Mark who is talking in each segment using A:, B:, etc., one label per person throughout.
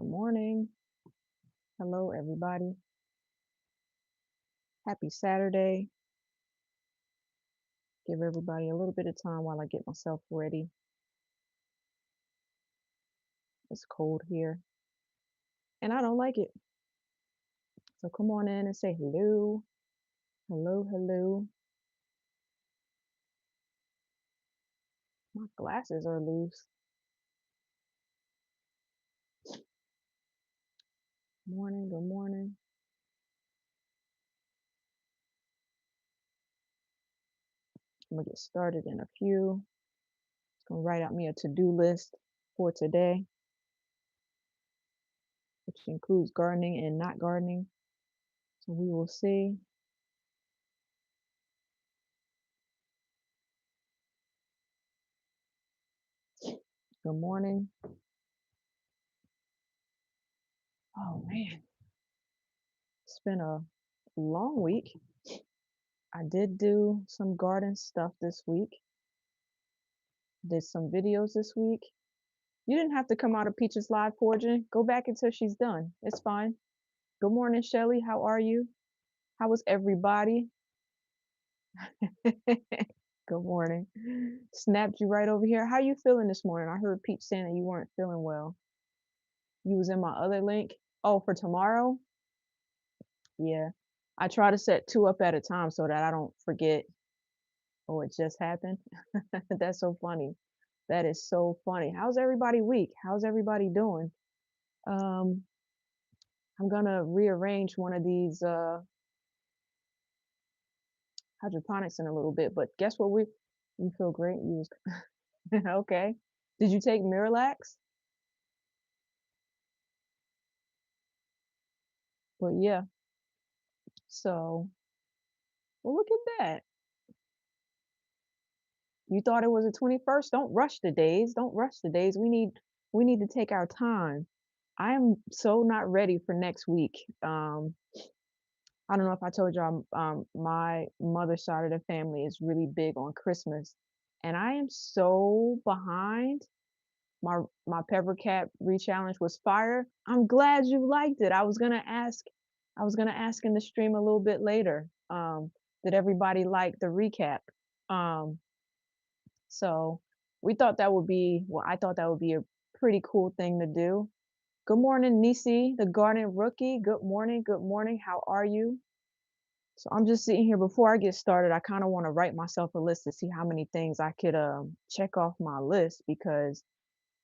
A: Morning. Hello, everybody. Happy Saturday. Give everybody a little bit of time while I get myself ready. It's cold here and I don't like it. So come on in and say hello. Hello, hello. My glasses are loose. Morning, good morning. I'm gonna get started in a few. Just gonna write out me a to-do list for today, which includes gardening and not gardening. So we will see. Good morning. Oh man, it's been a long week. I did do some garden stuff this week. Did some videos this week. You didn't have to come out of Peach's live foraging. Go back until she's done. It's fine. Good morning, Shelly. How are you? How was everybody? Good morning. Snapped you right over here. How you feeling this morning? I heard Peach saying that you weren't feeling well. You was in my other link. Oh, for tomorrow? Yeah. I try to set two up at a time so that I don't forget. Oh, it just happened. That's so funny. That is so funny. How's everybody week? How's everybody doing? Um, I'm gonna rearrange one of these hydroponics in a little bit, but guess what? You feel great. You was okay. Did you take Miralax? But yeah, so well, look at that. You thought it was the 21st. Don't rush the days. Don't rush the days. We need to take our time. I am so not ready for next week. I don't know if I told y'all, my mother's side of the family is really big on Christmas, and I am so behind. My pepper cap re-challenge was fire. I'm glad you liked it. I was gonna ask in the stream a little bit later. Did everybody like the recap? Um, so we thought that would be, well, I thought that would be a pretty cool thing to do. Good morning, Nisi, the garden rookie. Good morning. Good morning. How are you? So I'm just sitting here before I get started. I kind of want to write myself a list to see how many things I could check off my list because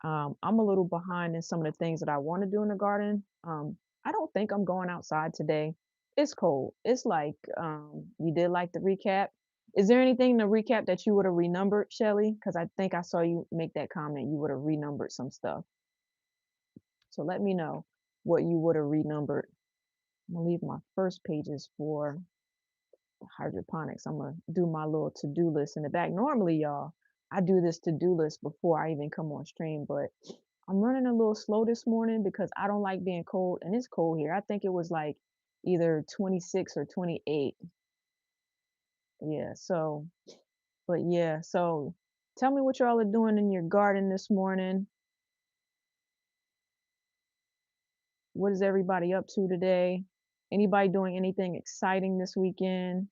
A: I'm a little behind in some of the things that I want to do in the garden. I don't think I'm going outside today. It's cold. It's like you did like the recap. Is there anything in the recap that you would have renumbered, Shelly? Because I think I saw you make that comment. You would have renumbered some stuff. So let me know what you would have renumbered. I'm gonna leave my first pages for hydroponics. I'm gonna do my little to-do list in the back. Normally, y'all, I do this to-do list before I even come on stream, but I'm running a little slow this morning because I don't like being cold, and it's cold here. I think it was like either 26 or 28. Yeah, so, but yeah, so tell me what y'all are doing in your garden this morning. What is everybody up to today? Anybody doing anything exciting this weekend?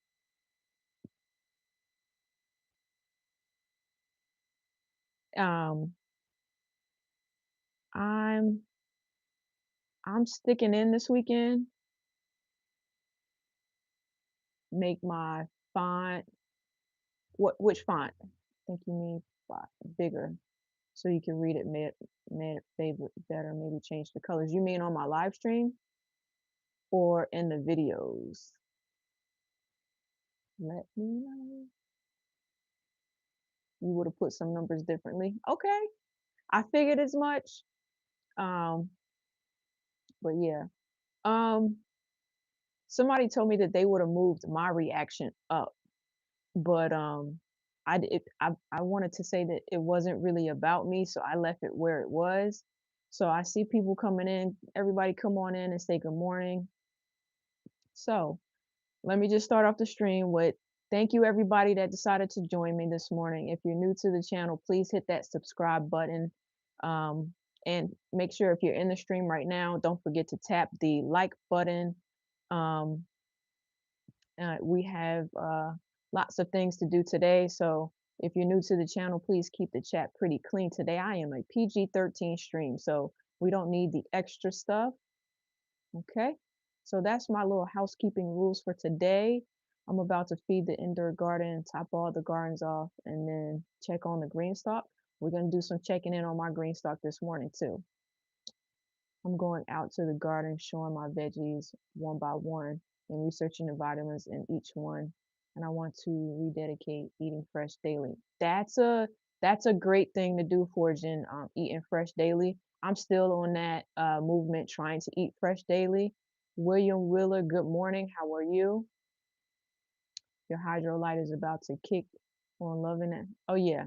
A: Um, I'm I'm sticking in this weekend. Make my font. Which font? I think you mean font bigger so you can read it mid favorite better. Maybe change the colors. You mean on my live stream or in the videos? Let me know. You would have put some numbers differently. Okay, I figured as much. Um, but yeah. Um, somebody told me that they would have moved my reaction up, but I wanted to say that it wasn't really about me, so I left it where it was. So I see people coming in. Everybody come on in and say good morning. So let me just start off the stream with thank you everybody that decided to join me this morning. If you're new to the channel, please hit that subscribe button. Um, And make sure if you're in the stream right now, don't forget to tap the like button. Um, we have lots of things to do today. So if you're new to the channel, please keep the chat pretty clean. Today I am a PG-13 stream, so we don't need the extra stuff. Okay, so that's my little housekeeping rules for today. I'm about to feed the indoor garden, top all the gardens off, and then check on the green stock. We're gonna do some checking in on my green stock this morning too. I'm going out to the garden, showing my veggies one by one and researching the vitamins in each one. And I want to rededicate eating fresh daily. That's a great thing to do, Forging, eating fresh daily. I'm still on that movement, trying to eat fresh daily. William Wheeler, good morning. How are you? Your hydrolyte is about to kick on, loving it. Oh yeah,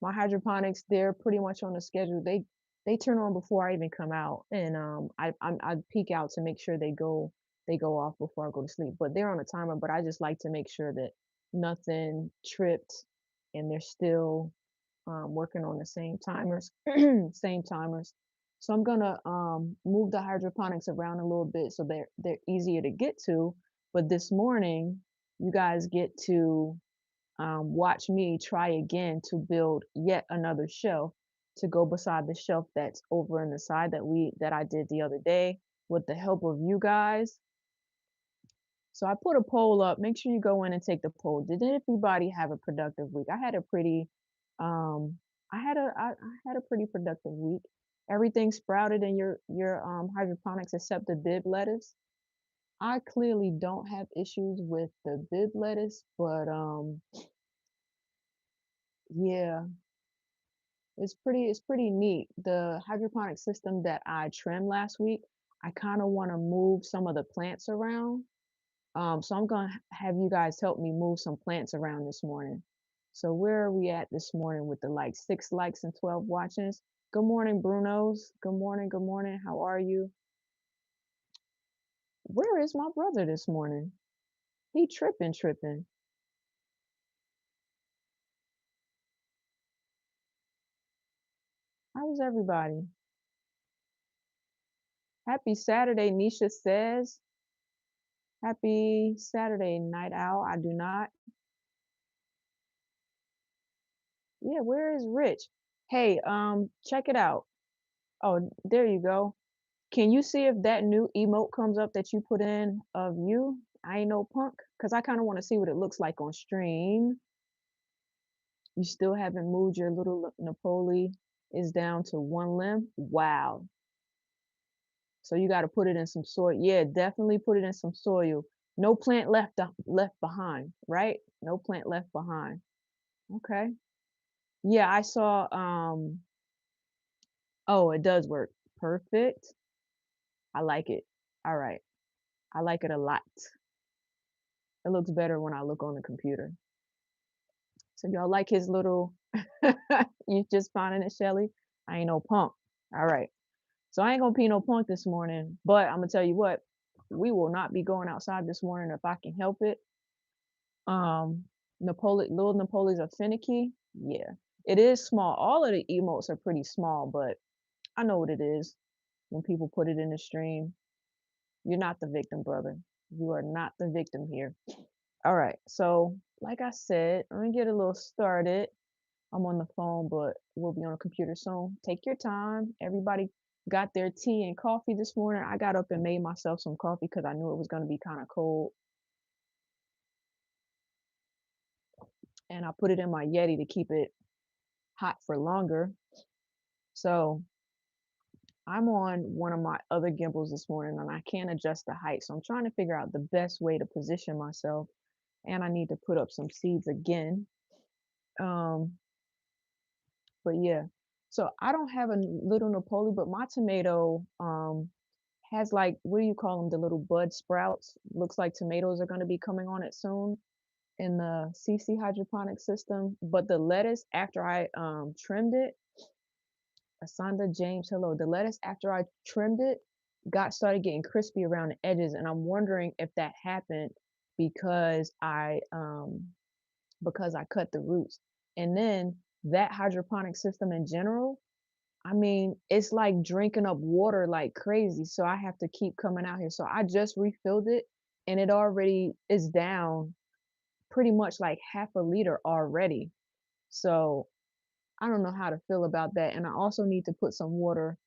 A: my hydroponics, they're pretty much on the schedule. They turn on before I even come out, and I peek out to make sure they go off before I go to sleep. But they're on a timer. But I just like to make sure that nothing tripped, and they're still working on the same timers, same timers. So I'm gonna move the hydroponics around a little bit so they're easier to get to. But this morning, you guys get to watch me try again to build yet another shelf to go beside the shelf that's over in the side that I did the other day with the help of you guys. So I put a poll up. Make sure you go in and take the poll. Did everybody have a productive week? Um I had a pretty productive week. Everything sprouted in your hydroponics except the bib lettuce. I clearly don't have issues with the bib lettuce, but yeah, it's pretty neat. The hydroponic system that I trimmed last week, I kind of want to move some of the plants around. So I'm gonna have you guys help me move some plants around this morning. So where are we at this morning with the like 6 likes and 12 watchings? Good morning, Brunos. Good morning, good morning. How are you? Where is my brother this morning? He tripping. How is everybody? Happy Saturday, Nisha says. Happy Saturday, Night Owl. I do not. Yeah, where is Rich? Hey, check it out. Oh, there you go. Can you see if that new emote comes up that you put in of you? I ain't no punk. Cause I kind of want to see what it looks like on stream. You still haven't moved your little Napoli is down to one limb. Wow. So you got to put it in some soil. Yeah, definitely put it in some soil. No plant left behind, right? No plant left behind. Okay. Yeah, I saw oh, it does work. Perfect. I like it. All right. I like it a lot. It looks better when I look on the computer. So y'all like his little you just finding it, Shelly? I ain't no punk. All right. So I ain't gonna be no punk this morning, but I'm gonna tell you what, we will not be going outside this morning if I can help it. Little Napoleons are finicky. Yeah. It is small. All of the emotes are pretty small, but I know what it is when people put it in the stream. You're not the victim, brother. You are not the victim here. All right. So, like I said, let me get a little started. I'm on the phone, but we'll be on the computer soon. Take your time. Everybody got their tea and coffee this morning. I got up and made myself some coffee because I knew it was going to be kind of cold. And I put it in my Yeti to keep it hot for longer. So I'm on one of my other gimbals this morning and I can't adjust the height. So I'm trying to figure out the best way to position myself. And I need to put up some seeds again. Um, but yeah. So I don't have a little Napoli, but my tomato has like, what do you call them? The little bud sprouts. Looks like tomatoes are going to be coming on it soon in the CC hydroponic system. But the lettuce, after I trimmed it, Asanda James, hello. The lettuce, after I trimmed it, started getting crispy around the edges, and I'm wondering if that happened because I cut the roots. And then that hydroponic system in general, I mean, it's like drinking up water like crazy, so I have to keep coming out here. So I just refilled it and it already is down pretty much like half a liter already. So I don't know how to feel about that. And I also need to put some water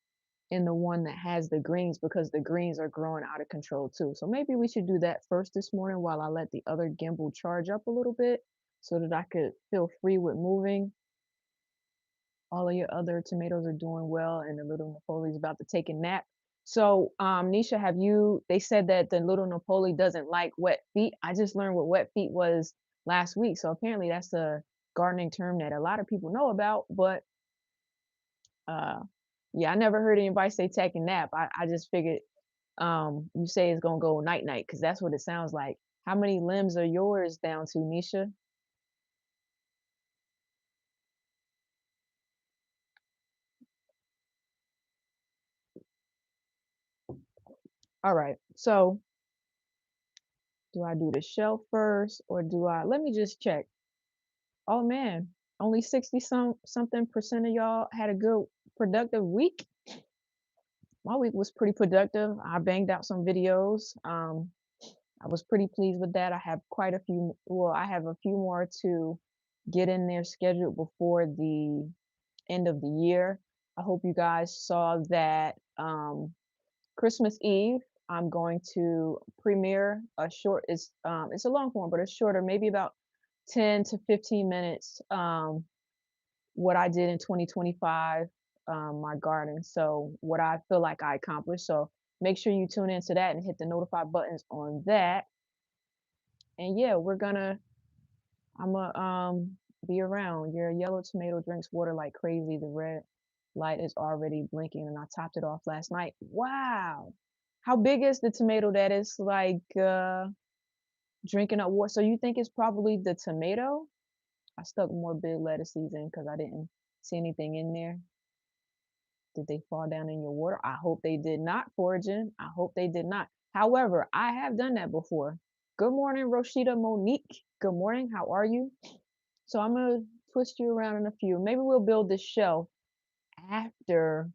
A: in the one that has the greens because the greens are growing out of control too. So maybe we should do that first this morning while I let the other gimbal charge up a little bit so that I could feel free with moving. All of your other tomatoes are doing well, and the little Napoli's about to take a nap. So, Nisha, have you? They said that the little Napoli doesn't like wet feet. I just learned what wet feet was last week. So apparently, that's a gardening term that a lot of people know about. But uh, yeah, I never heard anybody say take a nap. I just figured you say it's gonna go night night because that's what it sounds like. How many limbs are yours down to, Nisha? All right. So do I do the shelf first or do I let me just check. Oh man, only 60 something percent of y'all had a good productive week. My week was pretty productive. I banged out some videos. I was pretty pleased with that. I have quite a few, well, I have a few more to get in there scheduled before the end of the year. I hope you guys saw that Christmas Eve. I'm going to premiere a short. It's a long form, but it's shorter, maybe about 10 to 15 minutes. What I did in 2025, my garden. So what I feel like I accomplished. So make sure you tune into that and hit the notify buttons on that. And yeah, I'm gonna be around. Your yellow tomato drinks water like crazy. The red light is already blinking and I topped it off last night. Wow. How big is the tomato that is like drinking up water? So you think it's probably the tomato? I stuck more big lettuces in because I didn't see anything in there. Did they fall down in your water? I hope they did not, Foraging. I hope they did not. However, I have done that before. Good morning, Roshita Monique. Good morning. How are you? So I'm gonna twist you around in a few. Maybe we'll build this shelf after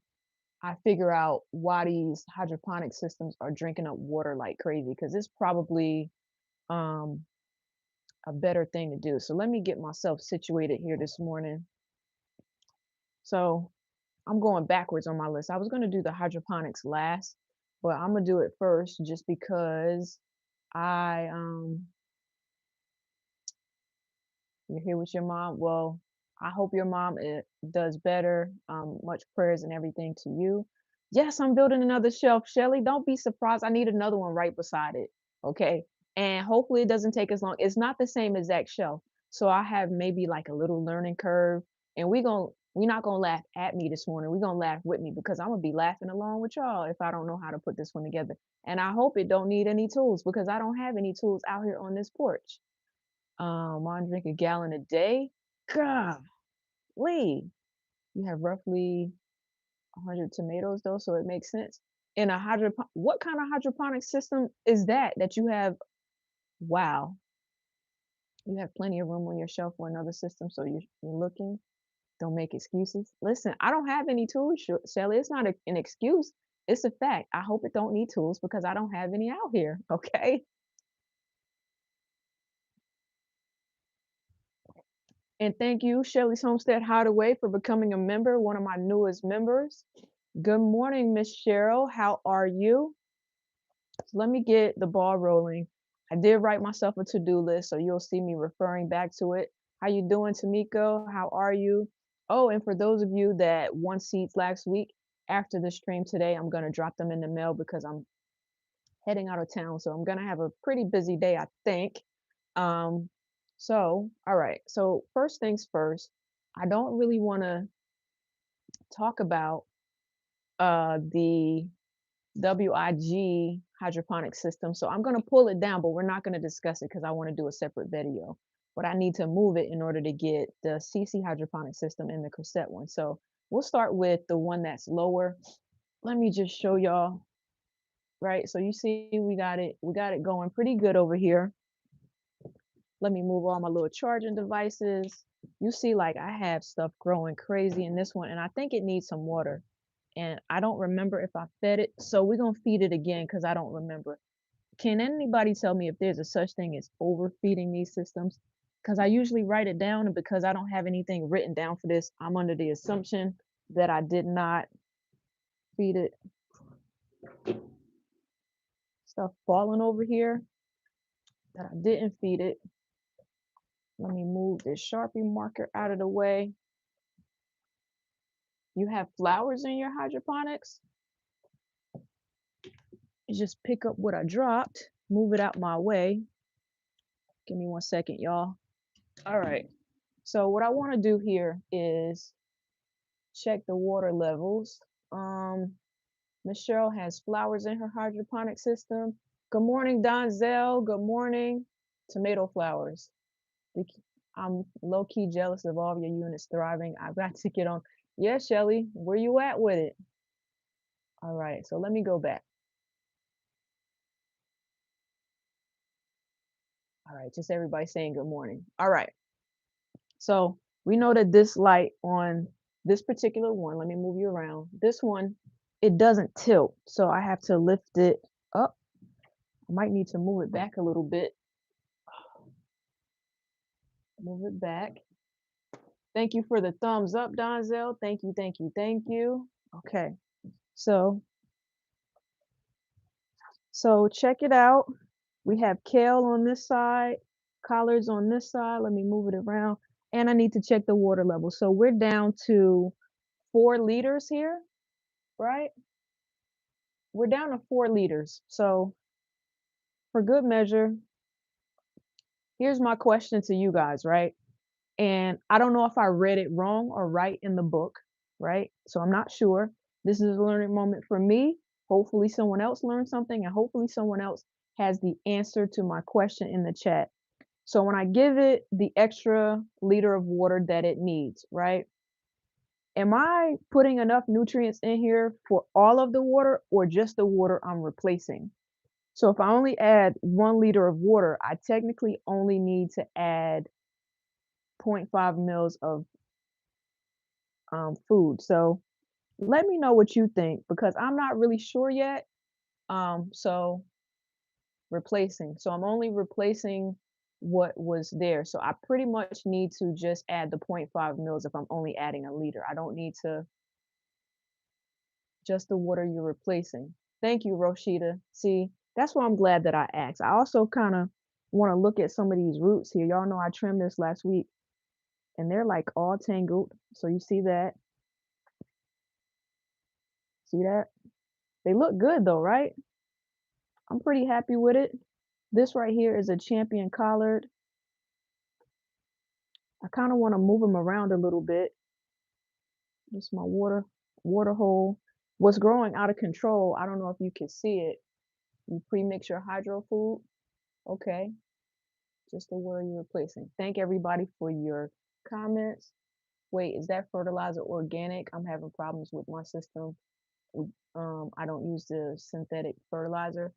A: I figure out why these hydroponic systems are drinking up water like crazy, because it's probably um, a better thing to do. So let me get myself situated here this morning. So I'm going backwards on my list. I was going to do the hydroponics last, but I'm going to do it first just because I you're here with your mom. Well, I hope your mom does better. Much prayers and everything to you. Yes, I'm building another shelf, Shelly. Don't be surprised. I need another one right beside it. Okay. And hopefully it doesn't take as long. It's not the same exact shelf. So I have maybe like a little learning curve. And we're not gonna laugh at me this morning. We're gonna laugh with me because I'm gonna be laughing along with y'all if I don't know how to put this one together. And I hope it don't need any tools because I don't have any tools out here on this porch. I drink a gallon a day. Golly, you have roughly 100 tomatoes though, so it makes sense. In a what kind of hydroponic system is that you have? Wow, you have plenty of room on your shelf for another system, so you're looking. Don't make excuses. Listen, I don't have any tools, Shelly. It's not an excuse. It's a fact. I hope it don't need tools because I don't have any out here. Okay. And thank you, Shelly's Homestead Hideaway, for becoming a member, one of my newest members. Good morning, Miss Cheryl. How are you? So let me get the ball rolling. I did write myself a to-do list, so you'll see me referring back to it. How you doing, Tamiko? How are you? Oh, and for those of you that won seeds last week, after the stream today, I'm gonna drop them in the mail because I'm heading out of town. So I'm gonna have a pretty busy day, I think. Um, so all right. So first things first, I don't really want to talk about the WIG hydroponic system. So I'm going to pull it down, but we're not going to discuss it because I want to do a separate video. But I need to move it in order to get the CC hydroponic system and the cassette one. So we'll start with the one that's lower. Let me just show y'all, right? So you see we got it going pretty good over here. Let me move all my little charging devices. You see, like, I have stuff growing crazy in this one, and I think it needs some water. And I don't remember if I fed it, so we're gonna feed it again because I don't remember. Can anybody tell me if there's a such thing as overfeeding these systems? Because I usually write it down, and because I don't have anything written down for this, I'm under the assumption that I did not feed it. Stuff falling over here that I didn't feed it. Let me move this Sharpie marker out of the way. You have flowers in your hydroponics? You just pick up what I dropped, move it out my way. Give me 1 second, y'all. All right. So what I want to do here is check the water levels. Miss Cheryl has flowers in her hydroponic system. Good morning, Donzel. Good morning. Tomato flowers. I'm low key jealous of all of your units thriving. I've got to get on. Yeah, Shelly, where you at with it? All right, so let me go back. All right, just everybody saying good morning. All right, so we know that this light on this particular one, let me move you around. This one, it doesn't tilt, so I have to lift it up. I might need to move it back a little bit. Move it back. Thank you for the thumbs up, Donzel. Thank you, thank you, thank you. Okay, so check it out. We have kale on this side, collards on this side. Let me move it around. And I need to check the water level. So we're down to 4 liters here, right? We're down to 4 liters. So for good measure, here's my question to you guys, right? And I don't know if I read it wrong or right in the book, right? So I'm not sure. This is a learning moment for me. Hopefully someone else learned something and hopefully someone else has the answer to my question in the chat. So when I give it the extra liter of water that it needs, right? Am I putting enough nutrients in here for all of the water or just the water I'm replacing? So if I only add 1 liter of water, I technically only need to add zero point 0.5 mils of food. So let me know what you think because I'm not really sure yet. So replacing. So I'm only replacing what was there. So I pretty much need to just add the zero point 0.5 mils if I'm only adding a liter. I don't need to just the water you're replacing. Thank you, Roshita. See, that's why I'm glad that I asked. I also kind of want to look at some of these roots here. Y'all know I trimmed this last week and they're like all tangled. So you see that? See that? They look good though, right? I'm pretty happy with it. This right here is a champion collard. I kind of want to move them around a little bit. This is my water hole. What's growing out of control, I don't know if you can see it. You pre-mix your hydro food. Okay, just the word you're replacing. Thank everybody for your comments. Wait, is that fertilizer organic? I'm having problems with my system. I don't use the synthetic fertilizer.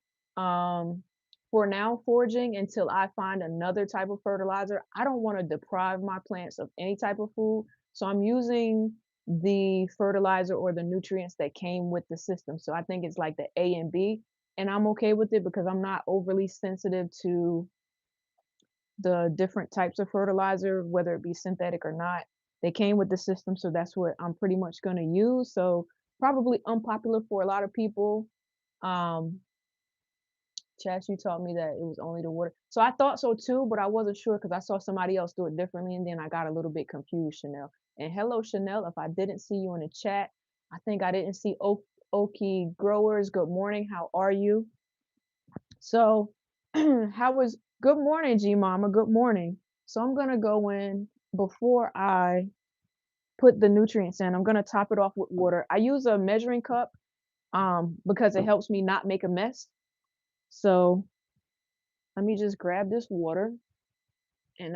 A: For now, foraging until I find another type of fertilizer. I don't want to deprive my plants of any type of food. So I'm using the fertilizer or the nutrients that came with the system. So I think it's like the A and B. And I'm okay with it because I'm not overly sensitive to the different types of fertilizer, whether it be synthetic or not. They came with the system, so that's what I'm pretty much going to use. So probably unpopular for a lot of people. Um, Chas, you told me that it was only the water. So I thought so too, but I wasn't sure because I saw somebody else do it differently, and then I got a little bit confused, Chanel. And hello, Chanel. If I didn't see you in the chat, I think I didn't see Okie Growers. Good morning. How are you? So, how was good morning, G Mama? Good morning. So I'm gonna go in before I put the nutrients in. I'm gonna top it off with water. I use a measuring cup because it helps me not make a mess. So let me just grab this water. And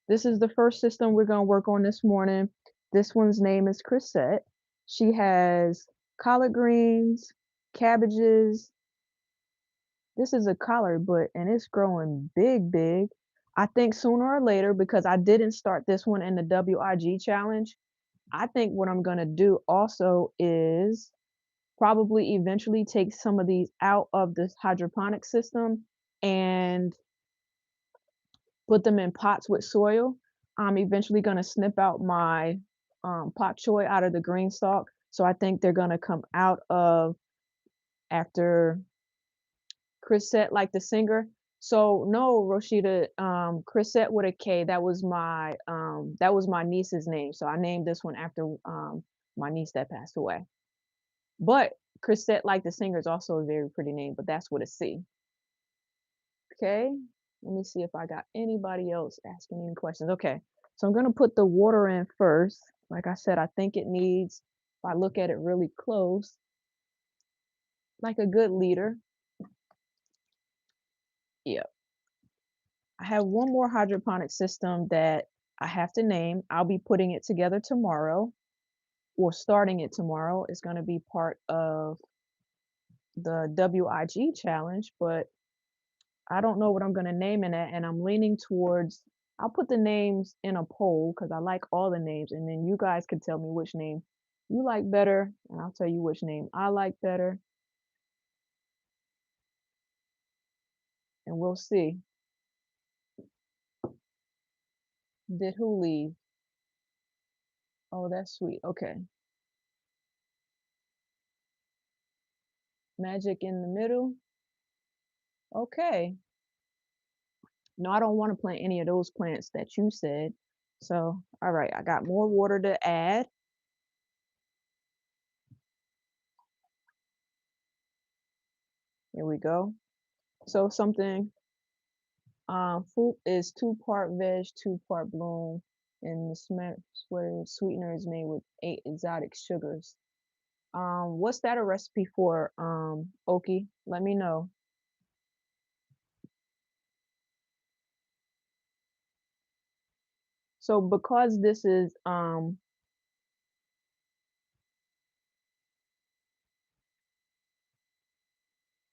A: this is the first system we're gonna work on this morning. This one's name is Chrisette. She has collard greens, cabbages. This is a collard, and it's growing big, big. I think sooner or later, because I didn't start this one in the WIG challenge, I think what I'm gonna do also is probably eventually take some of these out of this hydroponic system and put them in pots with soil. I'm eventually gonna snip out my pak choy out of the green stalk. So I think they're gonna come out of after Chrisette, like the singer. So no, Roshita, Chrisette with a K. That was my niece's name. So I named this one after my niece that passed away. But Chrisette, like the singer, is also a very pretty name, but that's with a C. Okay. Let me see if I got anybody else asking any questions. Okay. So I'm gonna put the water in first. Like I said, I think it needs, if I look at it really close, like a good liter. Yeah. I have one more hydroponic system that I have to name. I'll be putting it together tomorrow or starting it tomorrow. It's going to be part of the WIG challenge, but I don't know what I'm going to name it at. And I'm leaning towards, I'll put the names in a poll because I like all the names. And then you guys can tell me which name you like better. And I'll tell you which name I like better. And we'll see. Did who leave? Oh, that's sweet. Okay. Magic in the middle. Okay. No, I don't want to plant any of those plants that you said. So, all right, I got more water to add. Here we go. So something, fruit is 2 part veg, 2 part bloom, and the sweetener is made with 8 exotic sugars. What's that a recipe for, Oki? Let me know. So because this is, all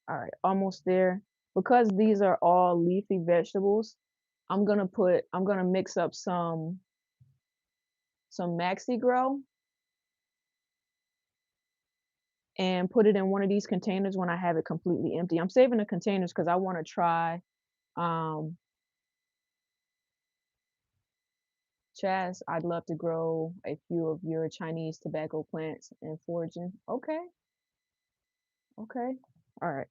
A: right, almost there. Because these are all leafy vegetables, I'm gonna mix up some Maxi Grow and put it in one of these containers when I have it completely empty. I'm saving the containers because I want to try um Chaz, I'd love to grow a few of your Chinese tobacco plants and foraging. Okay, okay. All right.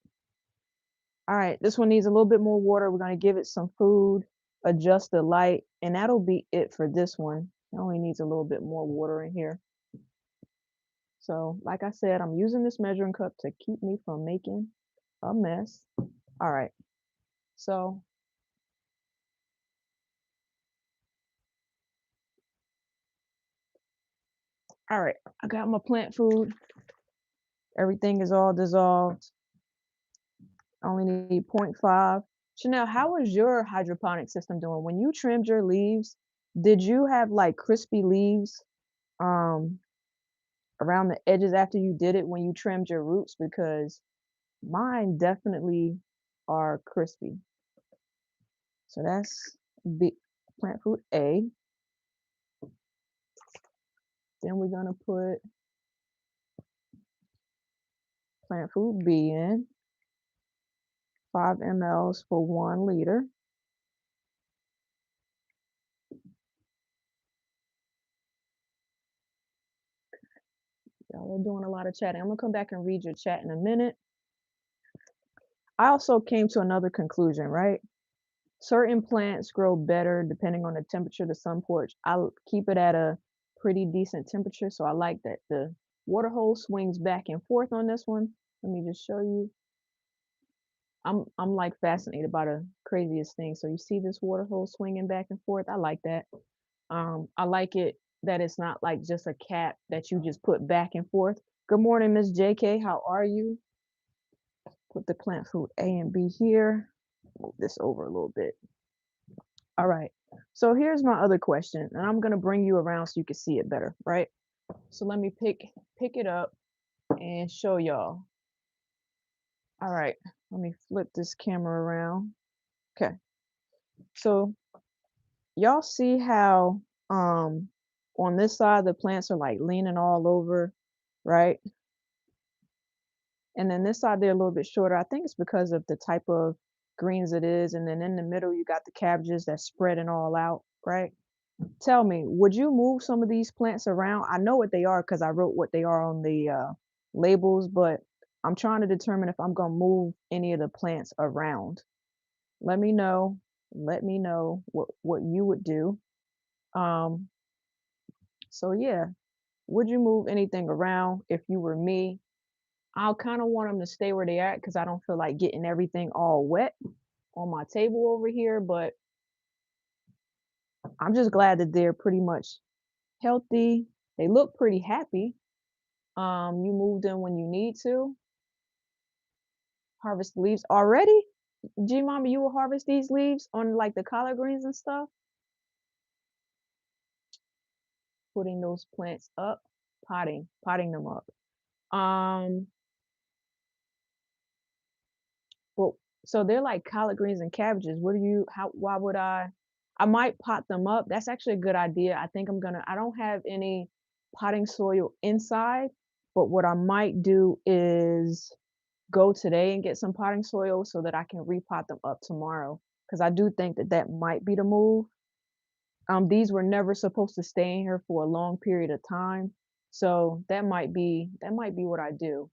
A: All right. This one needs a little bit more water. We're gonna give it some food, adjust the light, and that'll be it for this one. It only needs a little bit more water in here. So, like I said, I'm using this measuring cup to keep me from making a mess. All right. So, all right. I got my plant food. Everything is all dissolved. I only need zero point 0.5. Chanel, how is your hydroponic system doing? When you trimmed your leaves, did you have like crispy leaves um around the edges after you did it when you trimmed your roots? Because mine definitely are crispy. So that's plant food A. Then we're gonna put plant food B in, 5 mLs for 1 liter. Y'all are doing a lot of chatting. I'm gonna come back and read your chat in a minute. I also came to another conclusion, right? Certain plants grow better depending on the temperature of the sun porch. I'll keep it at a pretty decent temperature, so I like that the water hole swings back and forth on this one. Let me just show you. I'm like fascinated by the craziest thing. So you see this water hole swinging back and forth? I like that. I like it that it's not like just a cap that you just put back and forth. Good morning, Miss JK. How are you? Put the plant food A and B here. Move this over a little bit. All right. So here's my other question, and I'm gonna bring you around so you can see it better, right? So let me pick it up and show y'all. All right. Let me flip this camera around. Okay. So y'all see how on this side the plants are like leaning all over, right? And then this side they're a little bit shorter. I think it's because of the type of greens it is. And then in the middle you got the cabbages that's spreading all out, right? Tell me, would you move some of these plants around? I know what they are because I wrote what they are on the labels, but I'm trying to determine if I'm gonna move any of the plants around. Let me know. Let me know what you would do. Um, so yeah, would you move anything around if you were me? I'll kind of want them to stay where they at because I don't feel like getting everything all wet on my table over here. But I'm just glad that they're pretty much healthy. They look pretty happy. You moved them when you need to. Harvest the leaves already? G Mama, you will harvest these leaves on like the collard greens and stuff? Putting those plants up, potting them up. Um, well, so they're like collard greens and cabbages. What do you, why would I might pot them up. That's actually a good idea. I don't have any potting soil inside, but what I might do is go today and get some potting soil so that I can repot them up tomorrow. Because I do think that that might be the move. These were never supposed to stay in here for a long period of time, so that might be what I do.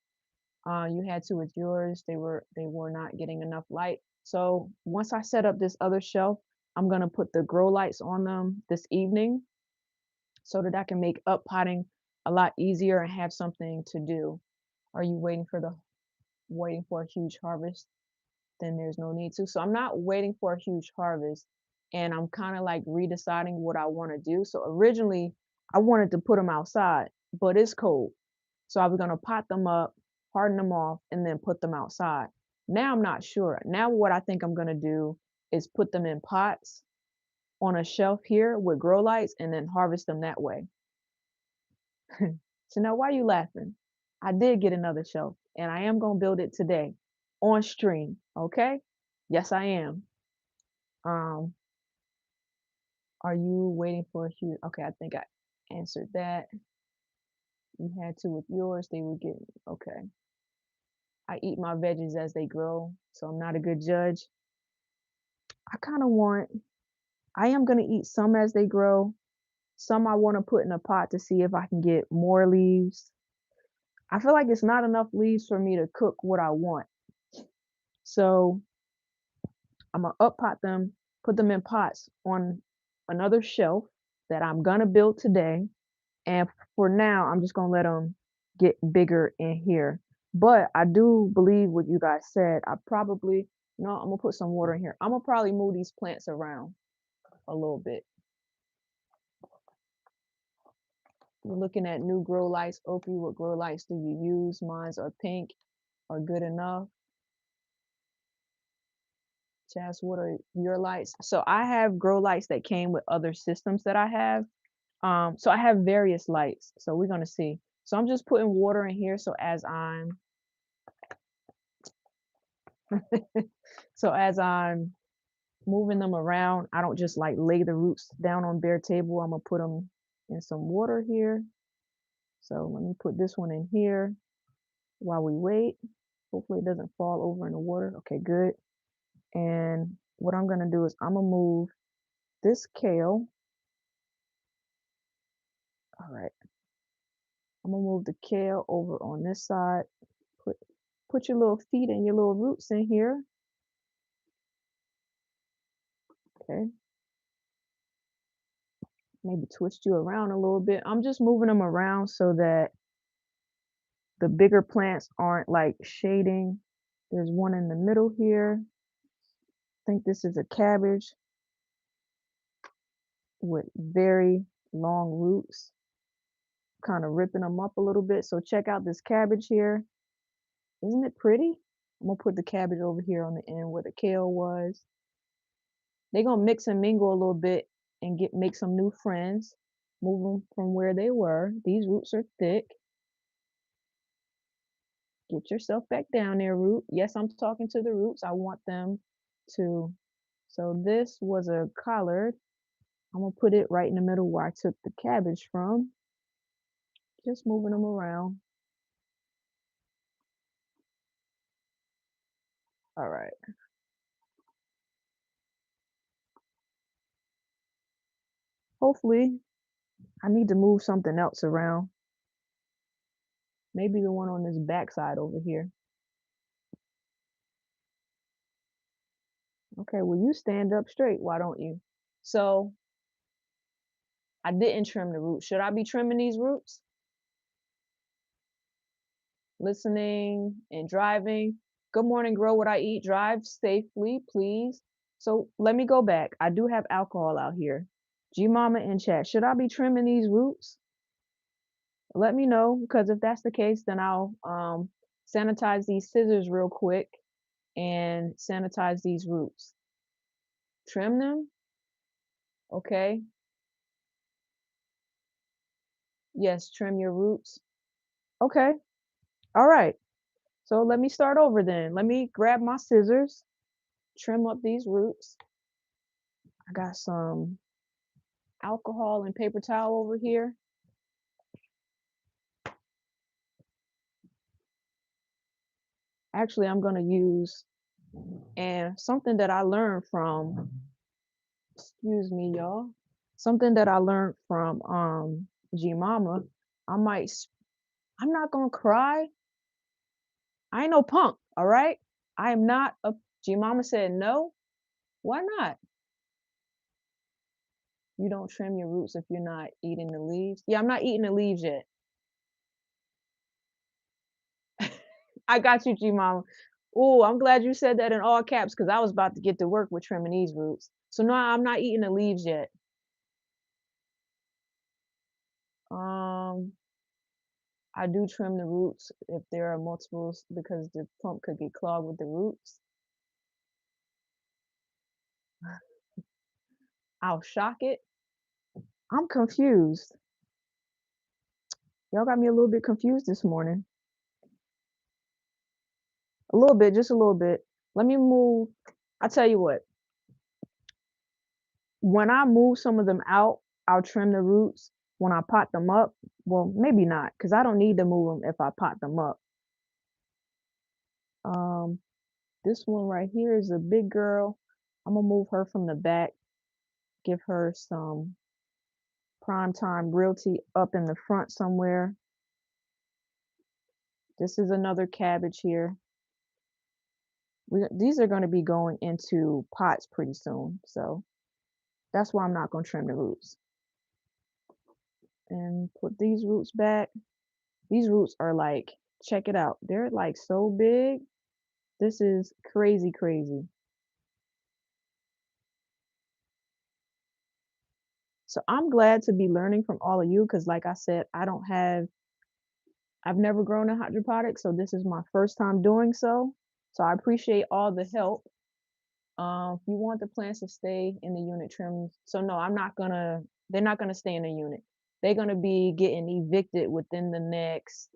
A: You had to with yours. They were not getting enough light. So once I set up this other shelf, I'm gonna put the grow lights on them this evening so that I can make up potting a lot easier and have something to do. Are you waiting for a huge harvest? Then there's no need to. So I'm not waiting for a huge harvest, and I'm kind of like redeciding what I want to do. So originally I wanted to put them outside, but it's cold. So I was gonna pot them up, harden them off, and then put them outside. Now I'm not sure. Now what I think I'm gonna do is put them in pots on a shelf here with grow lights and then harvest them that way. So now why are you laughing? I did get another shelf and I am gonna build it today on stream. Okay? Yes, I am. Um, are you waiting for a huge okay, I think I answered that. You had to with yours, they would get okay. I eat my veggies as they grow, so I'm not a good judge. I kind of want, I am going to eat some as they grow. Some I want to put in a pot to see if I can get more leaves. I feel like it's not enough leaves for me to cook what I want. So I'm going to up pot them, put them in pots on another shelf that I'm going to build today. And for now, I'm just going to let them get bigger in here. But I do believe what you guys said. No, I'm going to put some water in here. I'm going to probably move these plants around a little bit. We're looking at new grow lights. Opie, what grow lights do you use? Mine's are pink, are good enough. Chaz, what are your lights? So I have grow lights that came with other systems that I have. So I have various lights. So we're gonna see. So I'm just putting water in here. So as I'm moving them around, I don't just like lay the roots down on bare table. I'm gonna put them in some water here. So let me put this one in here while we wait. Hopefully it doesn't fall over in the water. Okay, good. And what I'm gonna do is I'm gonna move this kale. All right, I'm gonna move the kale over on this side. Put put your little feet and your little roots in here. Okay, maybe twist you around a little bit. I'm just moving them around so that the bigger plants aren't like shading. There's one in the middle here. I think this is a cabbage with very long roots, kind of ripping them up a little bit. So check out this cabbage here. Isn't it pretty? I'm gonna put the cabbage over here on the end where the kale was. They're gonna mix and mingle a little bit and make some new friends. Move them from where they were. These roots are thick. Get yourself back down there, root. Yes, I'm talking to the roots. I want them to. So this was a collard. I'm gonna put it right in the middle where I took the cabbage from. Just moving them around. All right. Hopefully, I need to move something else around. Maybe the one on this backside over here. Okay, well, you stand up straight. Why don't you? So I didn't trim the roots. Should I be trimming these roots? Listening and driving. Good morning, grow what I eat. Drive safely, please. So let me go back. I do have alcohol out here. G Mama in chat. Should I be trimming these roots? Let me know, because if that's the case, then I'll sanitize these scissors real quick and sanitize these roots. Trim them. Okay. Yes, trim your roots. Okay. All right. So let me start over then. Let me grab my scissors, trim up these roots. I got some alcohol and paper towel over here. Actually, I'm going to use, and something that I learned from, excuse me, y'all, something that I learned from G Mama, I might, I'm not going to cry. I ain't no punk, all right? I am not a, G Mama said no. Why not? You don't trim your roots if you're not eating the leaves. Yeah, I'm not eating the leaves yet. I got you, G Mama. Oh, I'm glad you said that in all caps because I was about to get to work with trimming these roots. So no, I'm not eating the leaves yet. Um, I do trim the roots if there are multiples because the pump could get clogged with the roots. I'll shock it. I'm confused. Y'all got me a little bit confused this morning. A little bit, just a little bit. Let me move. I'll tell you what. When I move some of them out, I'll trim the roots. When I pot them up, well, maybe not, because I don't need to move them if I pot them up. Um, this one right here is a big girl. I'm gonna move her from the back, give her some prime time realty up in the front somewhere. This is another cabbage here. These are going to be going into pots pretty soon, so that's why I'm not going to trim the roots. And put these roots back. These roots are like, check it out. They're like so big. This is crazy, crazy. So I'm glad to be learning from all of you because, like I said, I've never grown a hydroponic, so this is my first time doing so. So I appreciate all the help. If you want the plants to stay in the unit trim, so no, they're not gonna stay in the unit. They're gonna be getting evicted within the next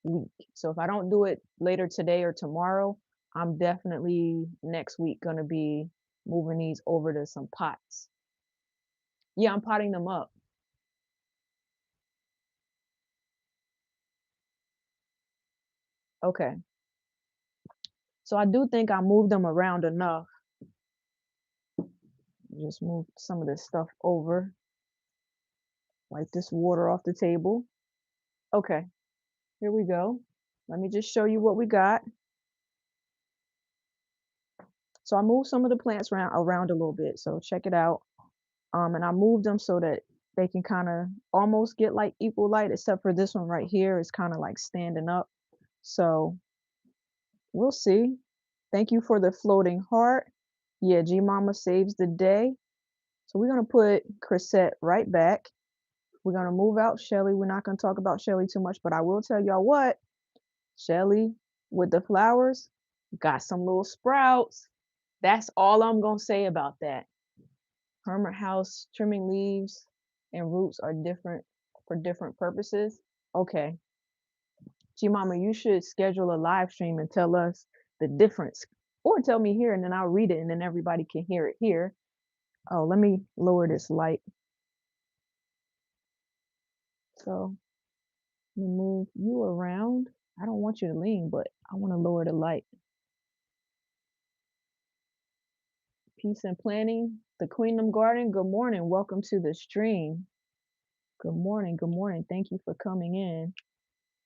A: week. So if I don't do it later today or tomorrow, I'm definitely next week gonna be moving these over to some pots. Yeah, I'm potting them up. Okay. So I do think I moved them around enough. Just move some of this stuff over. Wipe this water off the table. Okay, here we go. Let me just show you what we got. So I moved some of the plants around a little bit. So check it out. And I moved them so that they can kind of almost get like equal light, except for this one right here is kind of like standing up. So we'll see. Thank you for the floating heart. Yeah, G Mama saves the day. So we're gonna put Chrisette right back. We're gonna move out Shelly. We're not gonna talk about Shelly too much, but I will tell y'all what, Shelly with the flowers got some little sprouts. That's all I'm gonna say about that. Hermit house trimming leaves and roots are different for different purposes. Okay. G Mama, you should schedule a live stream and tell us the difference. Or tell me here and then I'll read it and then everybody can hear it here. Oh, let me lower this light. So let me move you around. I don't want you to lean, but I want to lower the light. Peace and planning. The Queendom Garden. Good morning. Welcome to the stream. Good morning. Good morning. Thank you for coming in.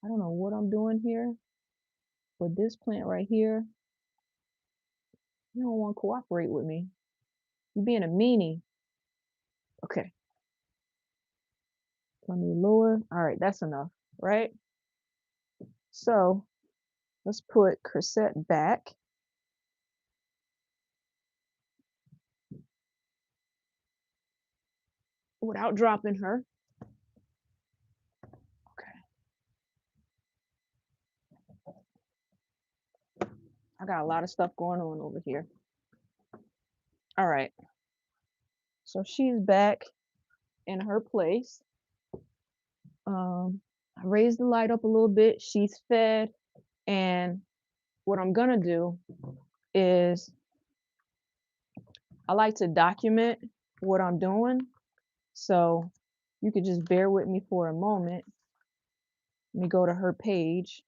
A: I don't know what I'm doing here, but this plant right here, you don't want to cooperate with me. You're being a meanie. Okay. Let me lower. All right, that's enough, right? So let's put Chrisette back without dropping her. Okay. I got a lot of stuff going on over here. All right. So she's back in her place. I raised the light up a little bit. She's fed. And what I'm gonna do is I like to document what I'm doing. So you could just bear with me for a moment. Let me go to her page.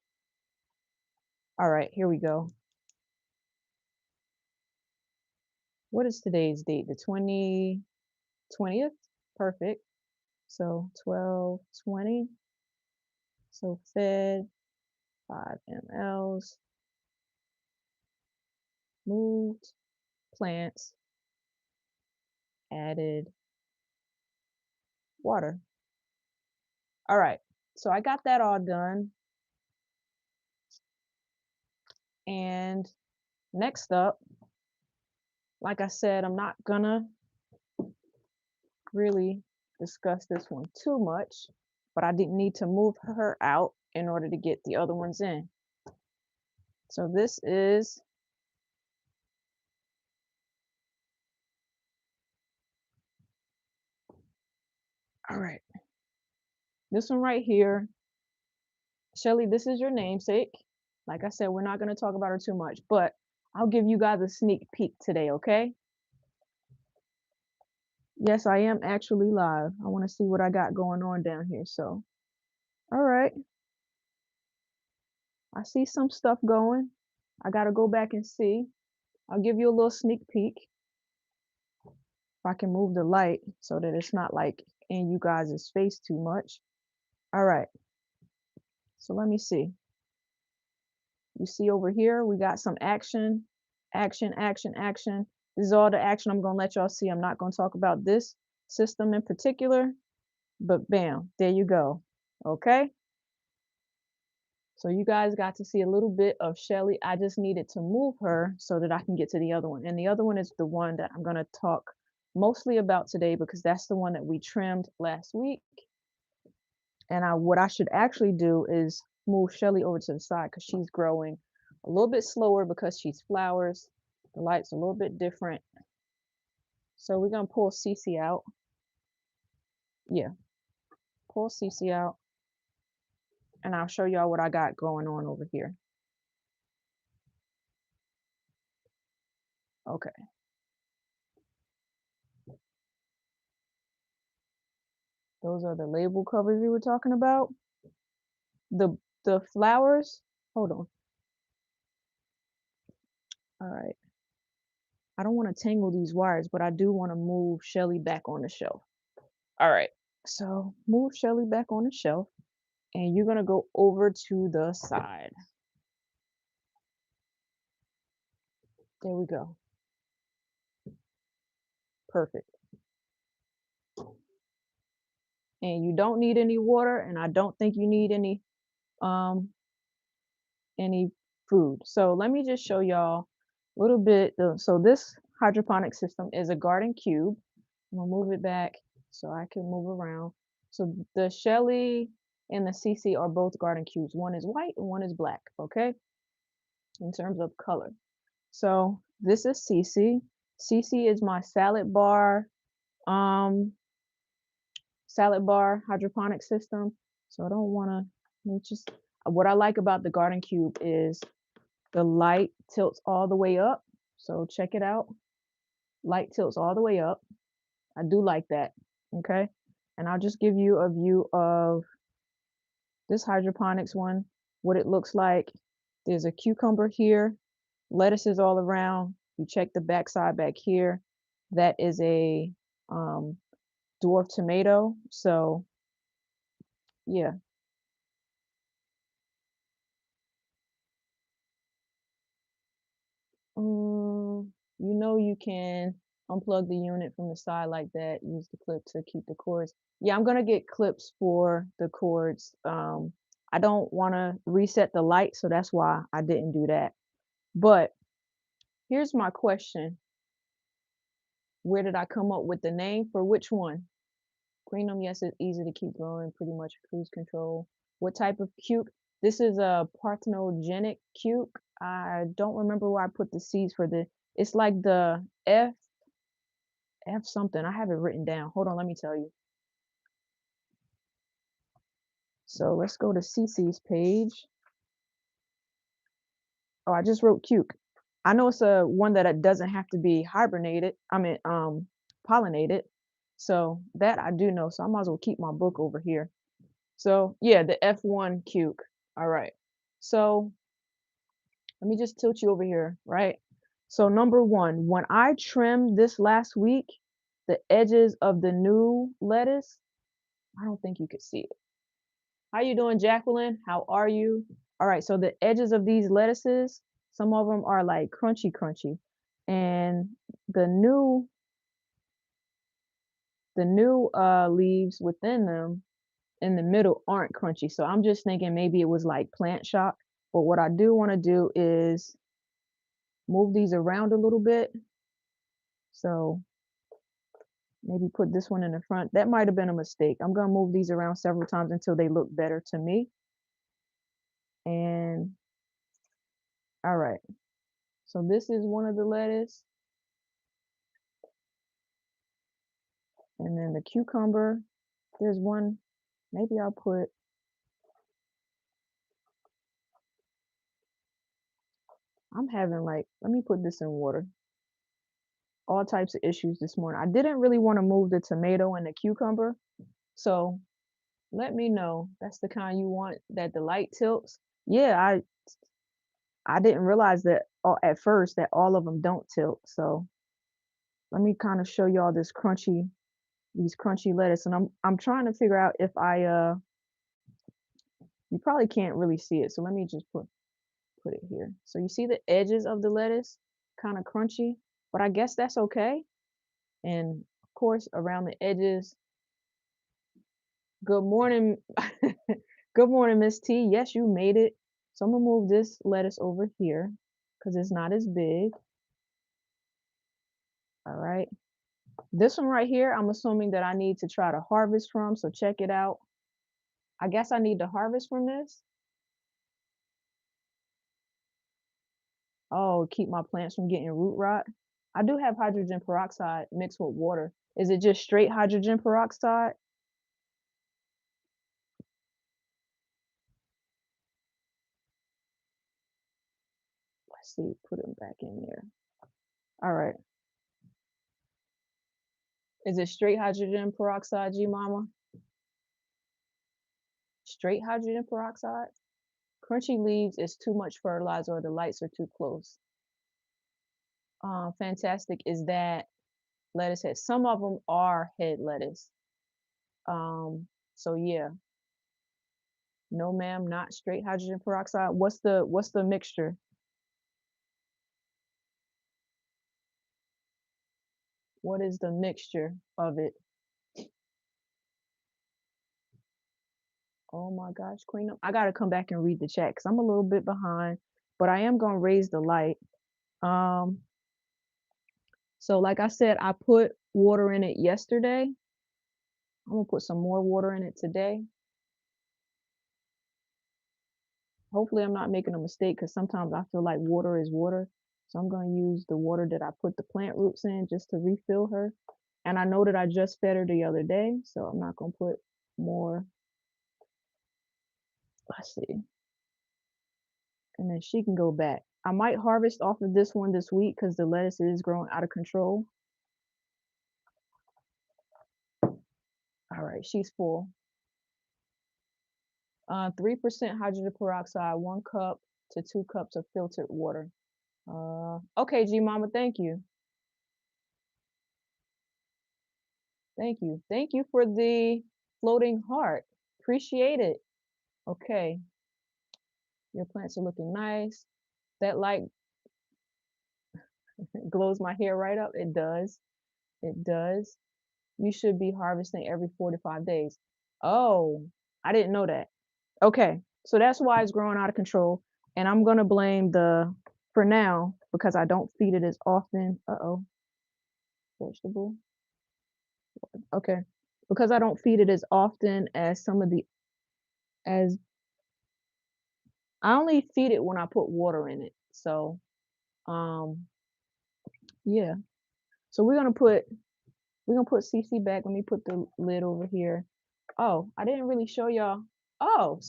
A: All right, here we go. What is today's date? The 20th? Perfect. So 12/20. So fed 5 mLs, moved, plants, added water. All right. So I got that all done. And next up, like I said, I'm not gonna really discuss this one too much, but I didn't need to move her out in order to get the other ones in. So this is all right. This one right here, Shelly, this is your namesake. Like I said, we're not going to talk about her too much, but I'll give you guys a sneak peek today, okay? Yes, I am actually live. I want to see what I got going on down here. So, all right. I see some stuff going. I got to go back and see. I'll give you a little sneak peek. If I can move the light so that it's not like in you guys' face too much. All right. So let me see. You see over here, we got some action, action, action, action. This is all the action I'm going to let y'all see. I'm not going to talk about this system in particular, but bam, there you go. Okay. So you guys got to see a little bit of Shelly. I just needed to move her so that I can get to the other one. And the other one is the one that I'm going to talk mostly about today because that's the one that we trimmed last week. And what I should actually do is move Shelly over to the side because she's growing a little bit slower because she's flowers. The light's a little bit different. So we're gonna pull Cece out. Yeah, pull Cece out. And I'll show y'all what I got going on over here. Okay. Those are the label covers we were talking about. The flowers, hold on. All right. I don't want to tangle these wires, but I do want to move Shelly back on the shelf. All right. So move Shelly back on the shelf. And you're going to go over to the side. There we go. Perfect. And you don't need any water, and I don't think you need any food. So let me just show y'all a little bit. So this hydroponic system is a garden cube. I'm gonna move it back so I can move around. So the Shelly and the CC are both garden cubes. One is white and one is black, okay? In terms of color. So this is CC. CC is my salad bar hydroponic system. So I don't want to just what I like about the garden cube is the light tilts all the way up. So check it out. Light tilts all the way up. I do like that. Okay. And I'll just give you a view of this hydroponics one, what it looks like. There's a cucumber here, lettuces all around. You check the backside back here. That is a um, dwarf tomato. So yeah, you can unplug the unit from the side like that. Use the clip to keep the cords. Yeah, I'm gonna get clips for the cords. I don't want to reset the light, so that's why I didn't do that. But here's my question: where did I come up with the name for which one? Queenum, yes, it's easy to keep growing, pretty much cruise control. What type of cuke? This is a parthenogenic cuke. I don't remember where I put the seeds for the. It's like the F something. I have it written down. Hold on, let me tell you. So let's go to Cece's page. Oh, I just wrote cuke. I know it's a one that it doesn't have to be hibernated. I mean, pollinated. So that I do know. So I might as well keep my book over here. So yeah, the F1 cuke. All right. So let me just tilt you over here, right? So number one, when I trimmed this last week, the edges of the new lettuce, I don't think you could see it. How you doing, Jacqueline? How are you? All right, so the edges of these lettuces, some of them are like crunchy, crunchy. And the new leaves within them in the middle aren't crunchy. So I'm just thinking maybe it was like plant shock. But what I do want to do is move these around a little bit. So maybe put this one in the front. That might have been a mistake. I'm going to move these around several times until they look better to me. And all right. So this is one of the lettuce. And then the cucumber. There's one. Maybe I'll put. I'm having like, let me put this in water. All types of issues this morning. I didn't really want to move the tomato and the cucumber. So let me know. That's the kind you want that the light tilts. Yeah, I didn't realize that at first that all of them don't tilt. So let me kind of show y'all these crunchy lettuce, and I'm trying to figure out if you probably can't really see it. So let me just put it here. So you see the edges of the lettuce, kind of crunchy, but I guess that's okay. And of course, around the edges. Good morning, good morning, Miss T. Yes, you made it. So I'm gonna move this lettuce over here because it's not as big. All right. This one right here, I'm assuming that I need to try to harvest from. So check it out. I guess I need to harvest from this. Oh, keep my plants from getting root rot. I do have hydrogen peroxide mixed with water. Is it just straight hydrogen peroxide? Let's see, put them back in there. All right. Is it straight hydrogen peroxide, G Mama? Straight hydrogen peroxide? Crunchy leaves is too much fertilizer or the lights are too close. Fantastic is that lettuce head. Some of them are head lettuce. So yeah, no ma'am, not straight hydrogen peroxide. What's the mixture? What is the mixture of it? Oh my gosh, Queen. I gotta come back and read the chat because I'm a little bit behind, but I am gonna raise the light. Um, so like I said, I put water in it yesterday. I'm gonna put some more water in it today. Hopefully I'm not making a mistake because sometimes I feel like water is water. So I'm gonna use the water that I put the plant roots in just to refill her. And I know that I just fed her the other day, so I'm not gonna put more. Let's see. And then she can go back. I might harvest off of this one this week because the lettuce is growing out of control. right, she's full. 3% hydrogen peroxide, 1 cup to 2 cups of filtered water. Okay, G Mama, thank you. Thank you. Thank you for the floating heart. Appreciate it. Okay, your plants are looking nice. That light glows my hair right up. It does. It does. You should be harvesting every 4 to 5 days. Oh, I didn't know that. Okay, so that's why it's growing out of control. And I'm gonna blame for now, because I don't feed it as often. Uh-oh, vegetable. Okay. Because I don't feed it as often as as I only feed it when I put water in it. So, um, yeah. So we're gonna put CC back. Let me put the lid over here. Oh, I didn't really show y'all. Oh,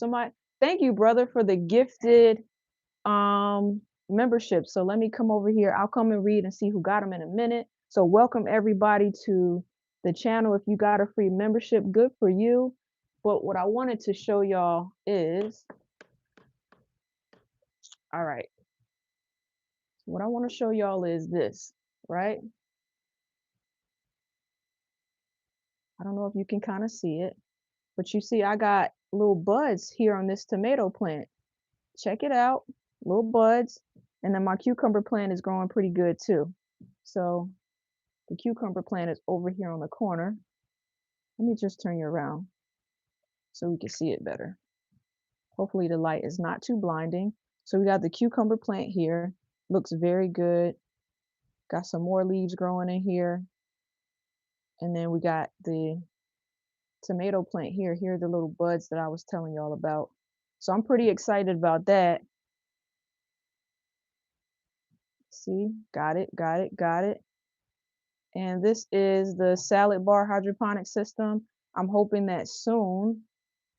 A: thank you, brother, for the gifted membership. So let me come over here. I'll come and read and see who got them in a minute. So welcome everybody to the channel. If you got a free membership, good for you. But what I wanted to show y'all is, all right, what I want to show y'all is this, right? I don't know if you can kind of see it, but you see I got little buds here on this tomato plant. Check it out, little buds. And then my cucumber plant is growing pretty good too. So the cucumber plant is over here on the corner. Let me just turn you around so we can see it better. Hopefully the light is not too blinding. So we got the cucumber plant here. Looks very good. Got some more leaves growing in here. And then we got the tomato plant here. Here are the little buds that I was telling y'all about. So I'm pretty excited about that. See, got it, got it, got it. And this is the salad bar hydroponic system. I'm hoping that soon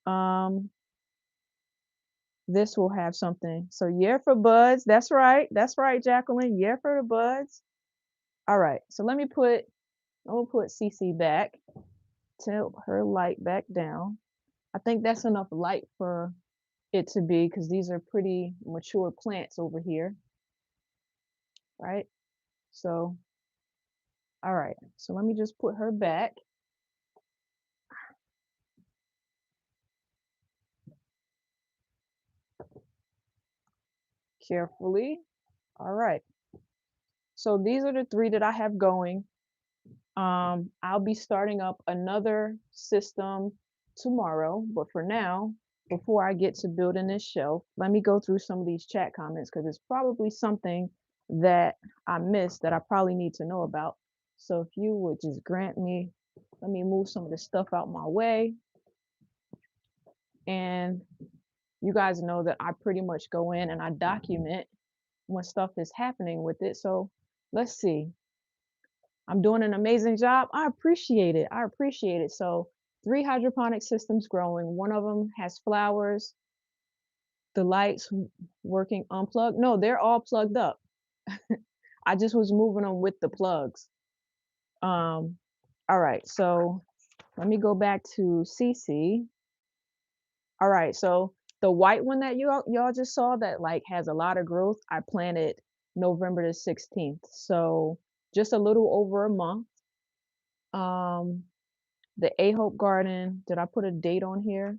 A: um, this will have something. So yeah for buds. That's right. That's right, Jacqueline. Yeah for the buds. All right. So I'll put CC back. Tilt her light back down. I think that's enough light for it to be, because these are pretty mature plants over here. Right? So, all right. So let me just put her back. Carefully. All right. So these are the 3 that I have going. I'll be starting up another system tomorrow, but for now, before I get to building this shelf, let me go through some of these chat comments, because it's probably something that I missed that I probably need to know about. So if you would just grant me, let me move some of this stuff out my way. And you guys know that I pretty much go in and I document when stuff is happening with it. So let's see. I'm doing an amazing job. I appreciate it. I appreciate it. So 3 hydroponic systems growing. One of them has flowers. The lights working unplugged. No, they're all plugged up. I just was moving them with the plugs. All right. So let me go back to CC. All right. So the white one that y'all just saw that like has a lot of growth, I planted November the 16th. So just a little over a month. Um, The A Hope Garden, did I put a date on here?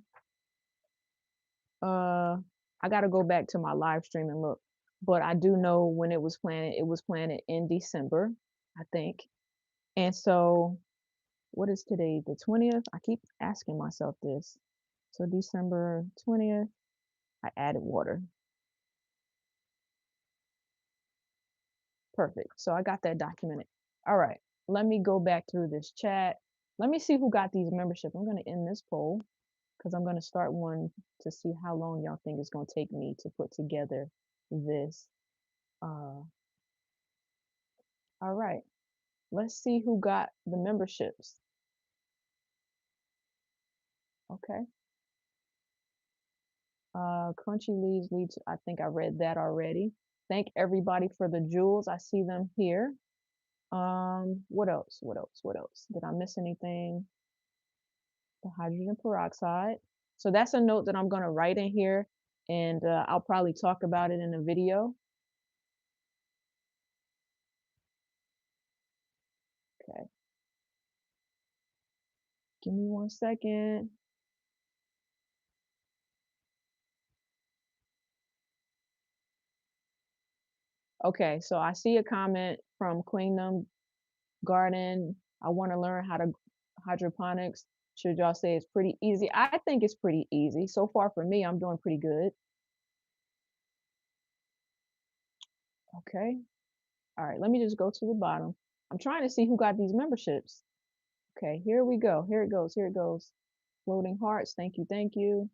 A: Uh, I gotta go back to my live stream and look. But I do know when it was planted. It was planted in December, I think. And so, what is today? The 20th? I keep asking myself this. So December 20th, I added water. Perfect. So I got that documented. All right. Let me go back through this chat. Let me see who got these memberships. I'm gonna end this poll, because I'm going to start one to see how long y'all think it's going to take me to put together this. All right, let's see who got the memberships. Okay. Crunchy leaves lead to, I think I read that already. Thank everybody for the jewels. I see them here. What else? What else? What else? Did I miss anything? the hydrogen peroxide. So that's a note that I'm going to write in here, and I'll probably talk about it in a video. Okay, give me 1 second. Okay, so I see a comment from Queendom Garden. I want to learn how to hydroponics. Should y'all say it's pretty easy? I think it's pretty easy. So far for me, I'm doing pretty good. Okay. All right, let me just go to the bottom. I'm trying to see who got these memberships. Okay, here we go. Here it goes. Here it goes. Floating hearts. Thank you. Thank you.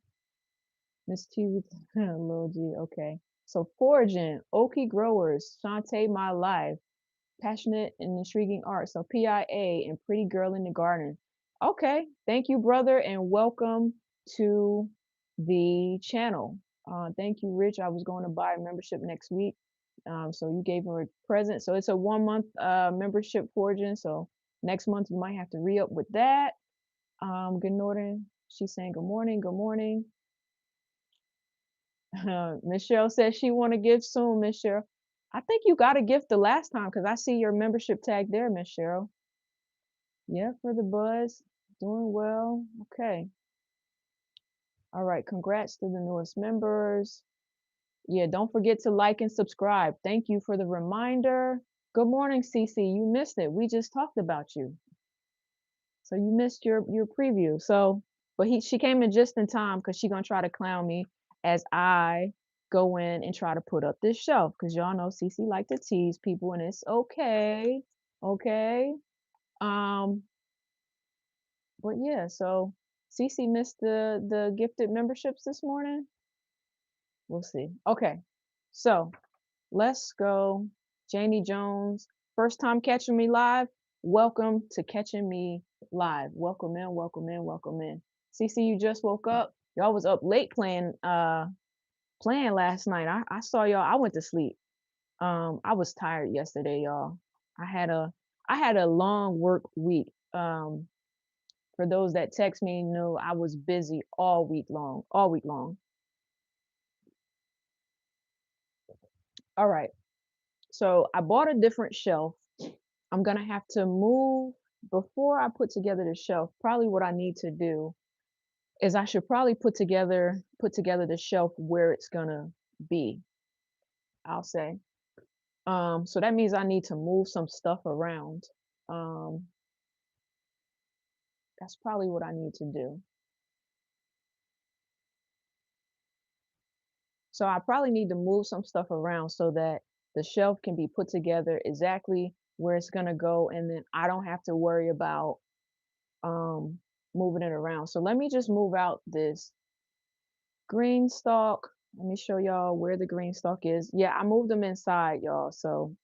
A: Miss T with Lil G. Okay. So foraging, Okie growers, Shantae my life, passionate and intriguing art. So PIA and pretty girl in the garden. Okay. Thank you, brother, and welcome to the channel. Thank you, Rich. I was going to buy a membership next week. So you gave her a present. So it's a 1 month membership foraging. So next month you might have to re-up with that. Good morning. She's saying good morning. Good morning. Miss Cheryl says she want to give soon, Miss Cheryl. I think you got a gift the last time because I see your membership tag there, Miss Cheryl. Yeah, for the buzz. Doing well. Okay. All right. Congrats to the newest members. Yeah, don't forget to like and subscribe. Thank you for the reminder. Good morning, Cece. You missed it. We just talked about you. So you missed your preview. So, but she came in just in time because she gonna try to clown me as I go in and try to put up this shelf because y'all know Cece like to tease people and it's okay. Okay. Um, but yeah, so Cece missed the gifted memberships this morning. We'll see. Okay. So let's go. Janie Jones, first time catching me live. Welcome to Catching Me Live. Welcome in, welcome in, welcome in. CC, you just woke up. Y'all was up late playing last night. I saw y'all. I went to sleep. I was tired yesterday, y'all. I had a I had a long work week. For those that text me know I was busy all week long, all week long. All right. So I bought a different shelf. I'm gonna have to move before I put together the shelf. Probably what I need to do is I should probably put together the shelf where it's gonna be, I'll say. So that means I need to move some stuff around. Um, that's probably what I need to do. So I probably need to move some stuff around so that the shelf can be put together exactly where it's gonna go, and then I don't have to worry about um moving it around. So let me just move out this green stalk. Let me show y'all where the green stalk is. Yeah, I moved them inside, y'all. So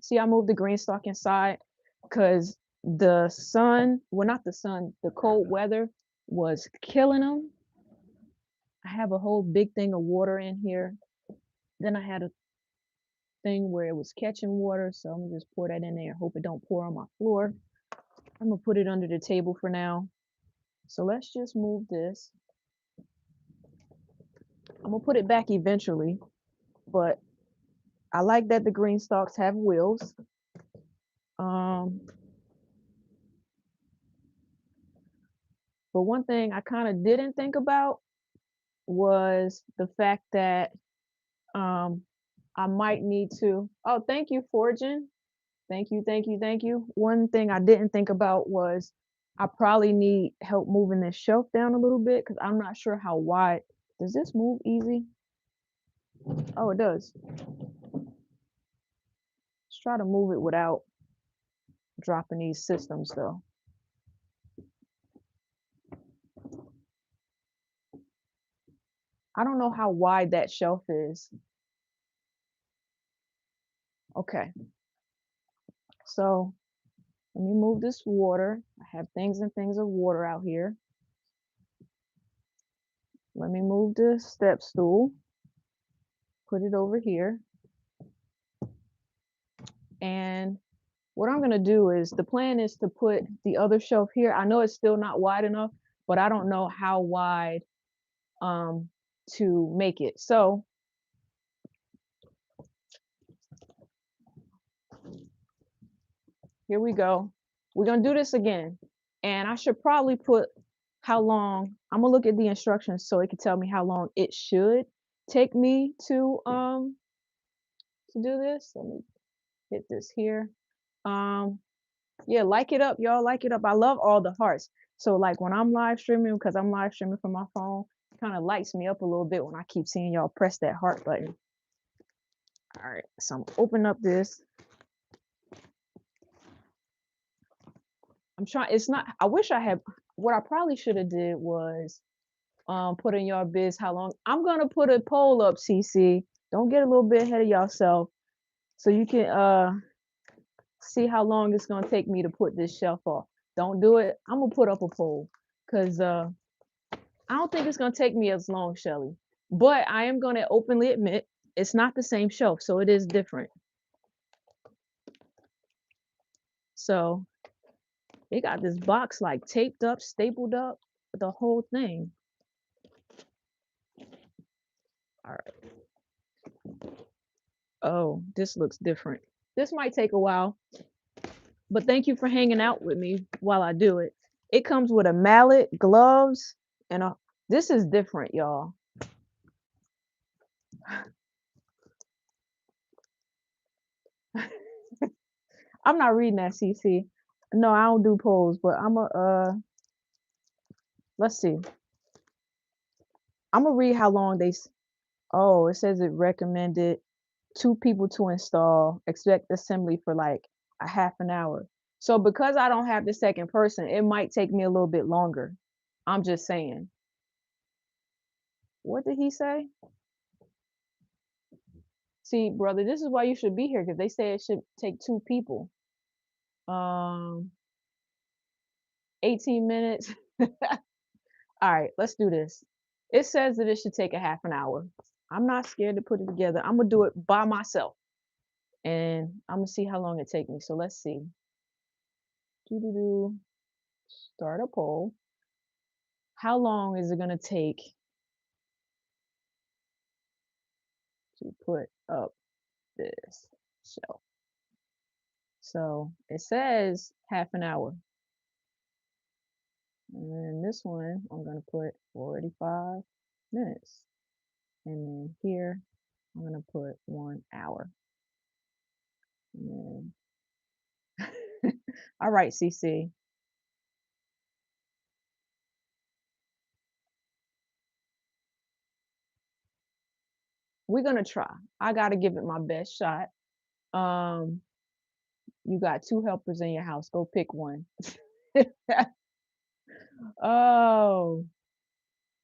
A: see, I moved the green stalk inside because the sun, well, not the sun, the cold weather was killing them. I have a whole big thing of water in here. Then I had a thing where it was catching water. So I'm gonna just pour that in there. Hope it don't pour on my floor. I'm gonna put it under the table for now. So let's just move this. I'm gonna put it back eventually, but I like that the green stalks have wheels. Um, but one thing I kind of didn't think about was the fact that um, I might need to. Oh, thank you, Fortune. Thank you, thank you, thank you. One thing I didn't think about was I probably need help moving this shelf down a little bit because I'm not sure how wide. Does this move easy? Oh, it does. Let's try to move it without dropping these systems though. I don't know how wide that shelf is. Okay, so let me move this water. I have things and things of water out here. Let me move the step stool, put it over here. And what I'm gonna do is the plan is to put the other shelf here. I know it's still not wide enough, but I don't know how wide um to make it. So here we go. We're gonna do this again. And I should probably put how long. I'm gonna look at the instructions so it can tell me how long it should take me to do this. Let me hit this here. Um yeah, like it up, y'all. Like it up. I love all the hearts. So like when I'm live streaming, because I'm live streaming from my phone, it kind of lights me up a little bit when I keep seeing y'all press that heart button. All right, so I'm open up this. I'm trying. It's not. I wish I had. What I probably should have did was put in y'all biz how long. I'm gonna put a poll up, CC. Don't get a little bit ahead of yourself, so you can see how long it's gonna take me to put this shelf off. Don't do it. I'm gonna put up a poll because I don't think it's gonna take me as long, Shelly. But I am gonna openly admit it's not the same shelf, so it is different. So they got this box like taped up, stapled up, the whole thing. All right. Oh, this looks different. This might take a while, but thank you for hanging out with me while I do it. It comes with a mallet, gloves, and a. This is different, y'all. I'm not reading that, CC. No, I don't do polls, but I'm a let's see. I'm gonna read how long they. Oh, it says it recommended 2 people to install. Expect assembly for like a half an hour. So because I don't have the second person, it might take me a little bit longer. I'm just saying. What did he say? See, brother, this is why you should be here because they say it should take 2 people. Um, 18 minutes. All right, let's do this. It says that it should take a half an hour. I'm not scared to put it together. I'm gonna do it by myself, and I'm gonna see how long it takes me. So let's see. Do start a poll. How long is it gonna take to put up this shelf? So it says half an hour. And this one, I'm gonna put 45 minutes. And then here, I'm gonna put 1 hour. And then all right, CC. We're gonna try. I gotta give it my best shot. Um, you got 2 helpers in your house. Go pick one. Oh,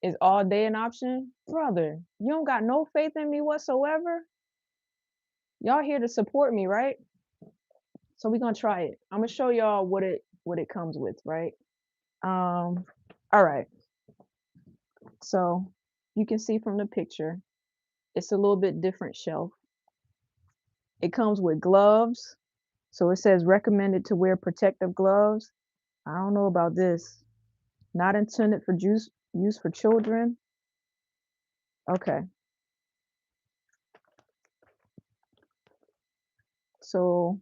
A: is all day an option? Brother, you don't got no faith in me whatsoever? Y'all here to support me, right? So we're gonna try it. I'm gonna show y'all what it comes with, right? All right. So you can see from the picture, it's a little bit different shelf. It comes with gloves. So it says recommended to wear protective gloves. I don't know about this. Not intended for use for children. Okay. So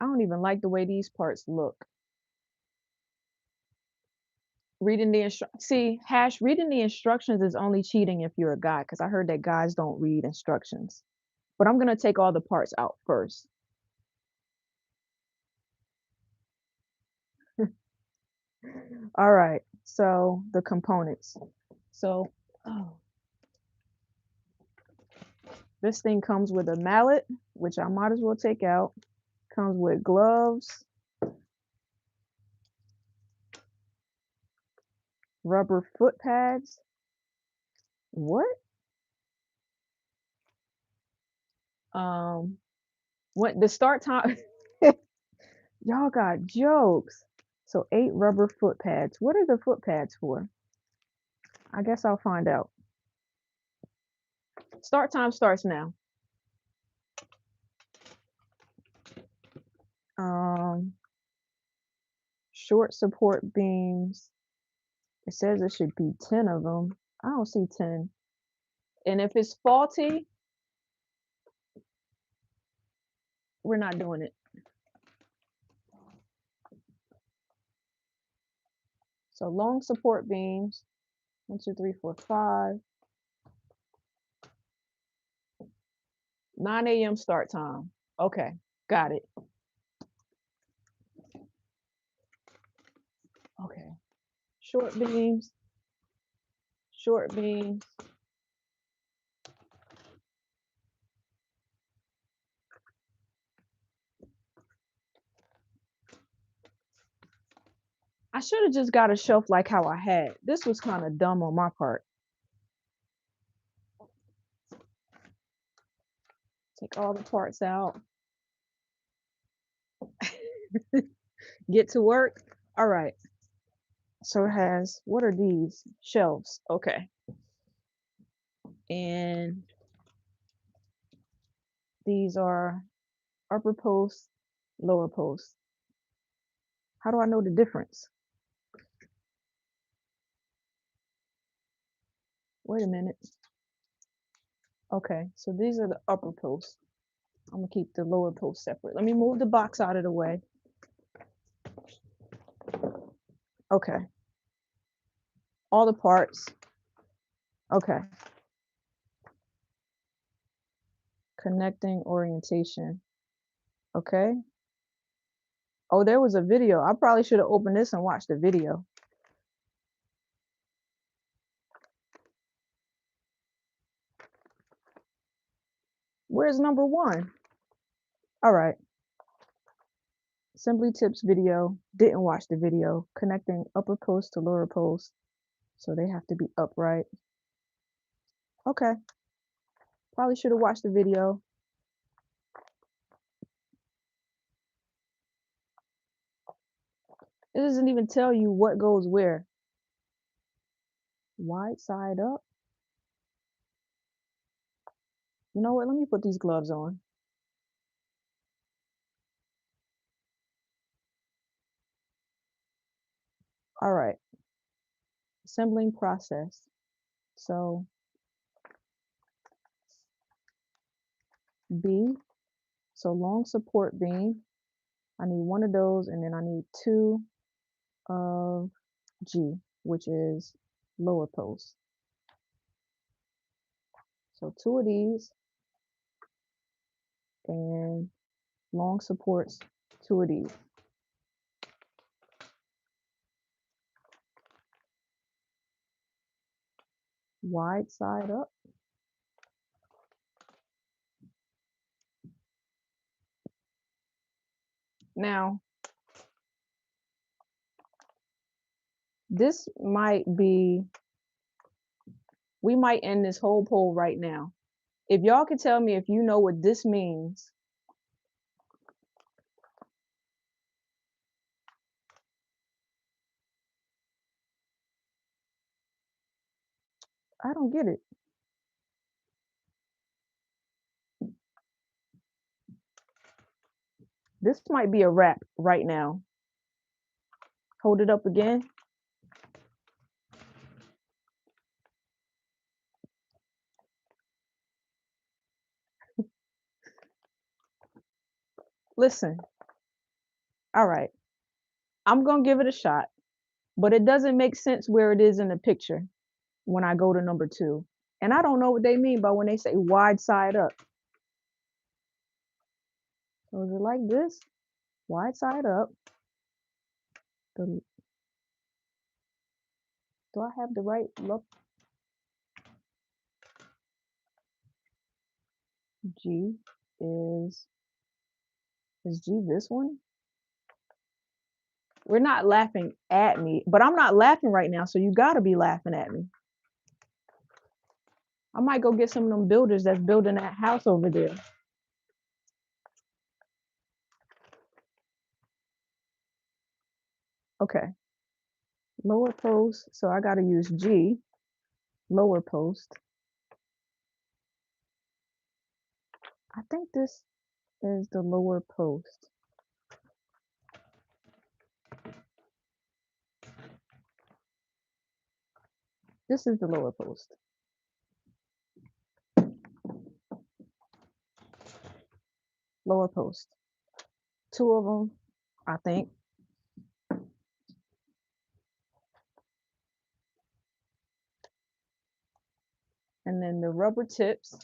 A: I don't even like the way these parts look. Reading the instructions is only cheating if you're a guy, because I heard that guys don't read instructions. But I'm gonna take all the parts out first. All right, so the components. So oh, this thing comes with a mallet, which I might as well take out. Comes with gloves, rubber foot pads. What? Um, what the start time? Y'all got jokes. So 8 rubber foot pads. What are the foot pads for? I guess I'll find out. Start time starts now. Um, short support beams. It says it should be 10 of them. I don't see 10. And if it's faulty, we're not doing it. So long support beams, 1, 2, 3, 4, 5. 9 a.m. start time. Okay, got it. Okay. Short beams, short beams. I should have just got a shelf like how I had. This was kind of dumb on my part. Take all the parts out. Get to work. All right. So it has, what are these? Shelves. Okay. And these are upper posts, lower posts. How do I know the difference? Wait a minute. Okay, so these are the upper posts. I'm gonna keep the lower posts separate. Let me move the box out of the way. Okay. All the parts. Okay. Connecting orientation. Okay. Oh, there was a video. I probably should have opened this and watched the video. Where's number 1? All right. Assembly tips video. Didn't watch the video. Connecting upper post to lower post. So they have to be upright. Okay. Probably should have watched the video. It doesn't even tell you what goes where. Wide side up. You know what? Let me put these gloves on. All right. Assembling process. So B, so long support beam. I need 1 of those, and then I need 2 of G, which is lower post. So 2 of these, and long supports, 2 of these. Wide side up. Now, this might be, we might end this whole poll right now. If y'all could tell me if you know what this means. I don't get it. This might be a wrap right now. Hold it up again. Listen. All right. I'm going to give it a shot, but it doesn't make sense where it is in the picture when I go to number 2. And I don't know what they mean by when they say wide side up. So is it like this? Wide side up. Do I have the right look? G is G this one? We're not laughing at me, but I'm not laughing right now, so you got to be laughing at me. I might go get some of them builders that's building that house over there. Okay. Lower post, so I got to use G. Lower post. I think this is the lower post. This is the lower post. Lower post. Two of them, I think. And then the rubber tips.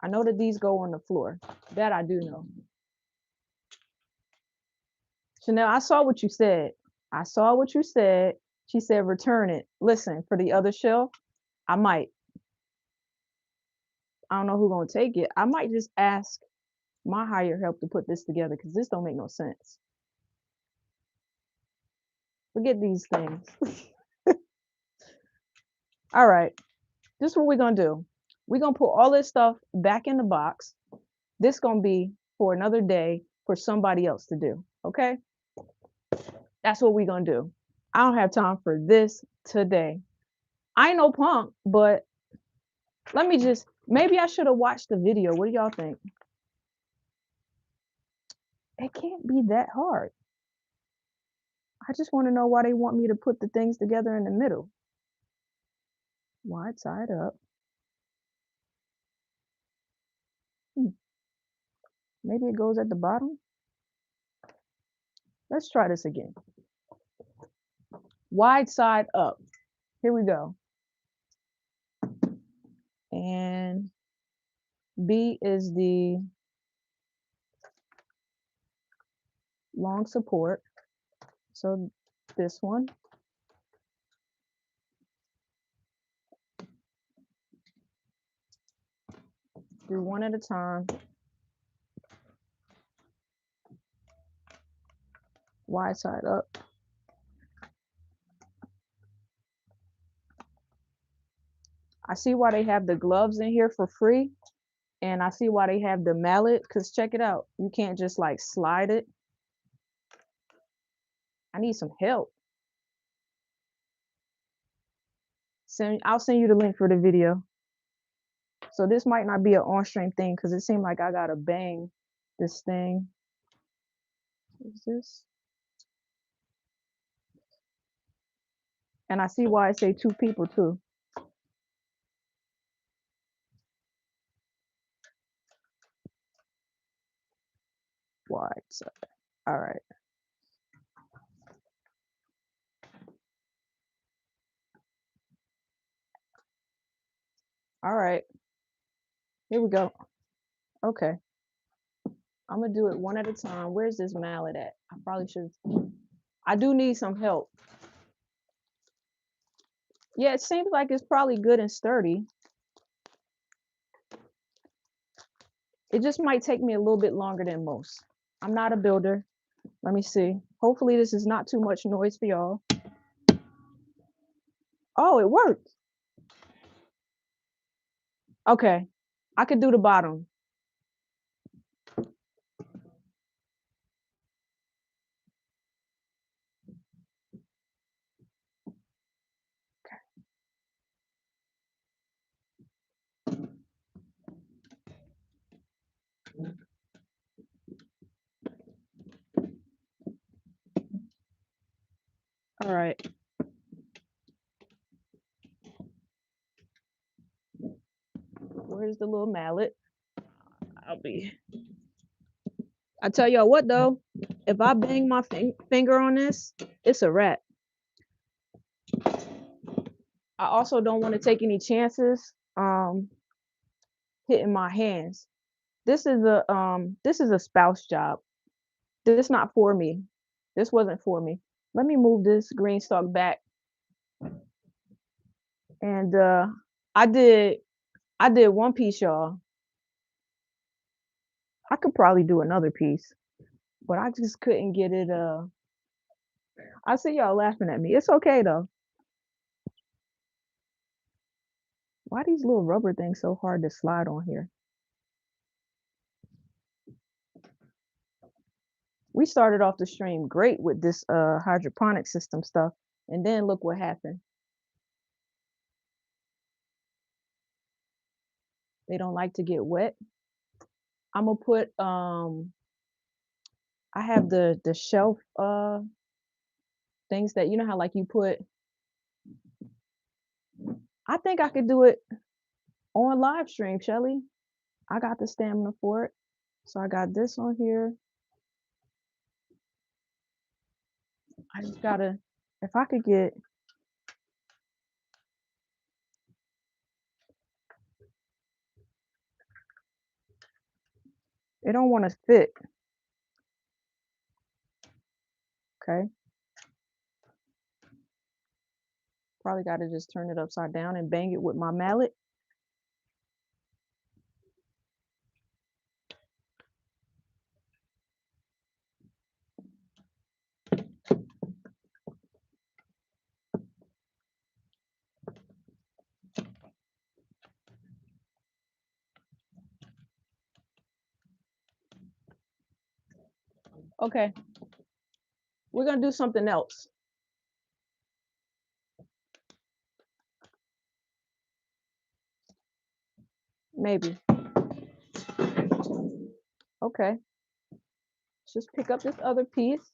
A: I know that these go on the floor. That I do know. Chanel, I saw what you said. I saw what you said. She said return it. Listen, for the other shelf, I might. I don't know who's gonna take it. I might just ask my higher help to put this together because this don't make no sense. Forget these things. All right, this is what we're gonna do. We're gonna put all this stuff back in the box. This gonna be for another day for somebody else to do. Okay, that's what we're gonna do. I don't have time for this today. I ain't no punk, but let me just, maybe I should have watched the video. What do y'all think? It can't be that hard. I just want to know why they want me to put the things together in the middle. Wide side up. Maybe it goes at the bottom. Let's try this again. Wide side up. Here we go. And B is the long support. So this one. Do one at a time. Wide side up. I see why they have the gloves in here for free. And I see why they have the mallet, because check it out. You can't just like slide it. I need some help. I'll send you the link for the video. So this might not be an on-stream thing because it seemed like I gotta bang this thing. What is this? And I see why I say two people too. Wide side. All right. All right. Here we go. Okay. I'm gonna do it one at a time. Where's this mallet at? I probably should. I do need some help. Yeah, it seems like it's probably good and sturdy. It just might take me a little bit longer than most. I'm not a builder. Let me see. Hopefully this is not too much noise for y'all. Oh, it worked. Okay. I could do the bottom. All right. Where's the little mallet? I tell y'all what though, if I bang my finger on this, it's a wrap. I also don't want to take any chances hitting my hands. This is a spouse job. This is not for me. This wasn't for me. Let me move this green stalk back. And I did one piece, y'all. I could probably do another piece, but I just couldn't get it I see y'all laughing at me. It's okay though. Why these little rubber things so hard to slide on here? We started off the stream great with this hydroponic system stuff, and then look what happened. They don't like to get wet. Imma put, I have the shelf, things that you know how, like, you put I think I could do it on live stream, Shelly. I got the stamina for it. So I got this on here. I just gotta if I could get it don't wanna fit, okay? Probably gotta just turn it upside down and bang it with my mallet. Okay, we're gonna do something else. Maybe. Okay. Let's just pick up this other piece.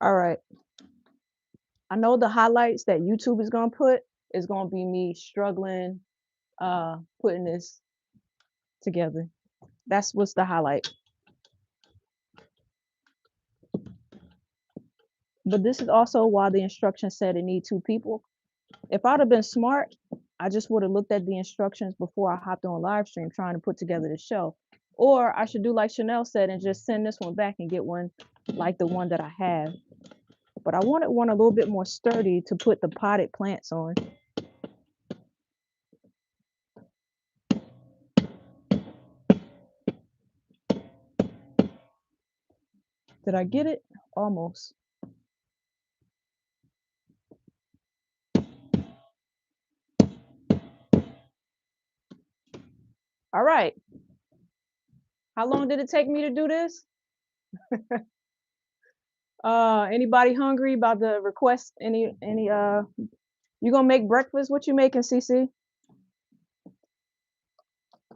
A: All right. I know the highlights that YouTube is gonna put is gonna be me struggling putting this together. That's what's the highlight. But this is also why the instructions said it need 2 people. If I'd have been smart, I just would have looked at the instructions before I hopped on live stream trying to put together the show. Or I should do like Chanel said and just send this one back and get one like the one that I have. But I wanted one a little bit more sturdy to put the potted plants on. Did I get it? Almost. All right. How long did it take me to do this? Anybody hungry about the request? Any you gonna make breakfast? What you making, CC?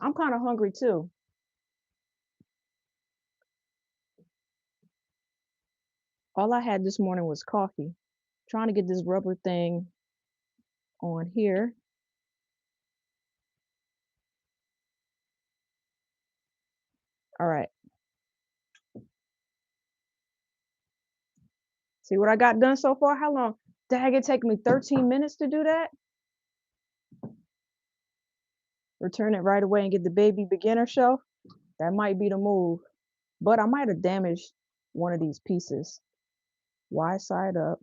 A: I'm kind of hungry too. All I had this morning was coffee. Trying to get this rubber thing on here. All right. See what I got done so far? How long? Dag, it take me 13 minutes to do that? Return it right away and get the baby beginner shelf? That might be the move. But I might have damaged one of these pieces. Y side up.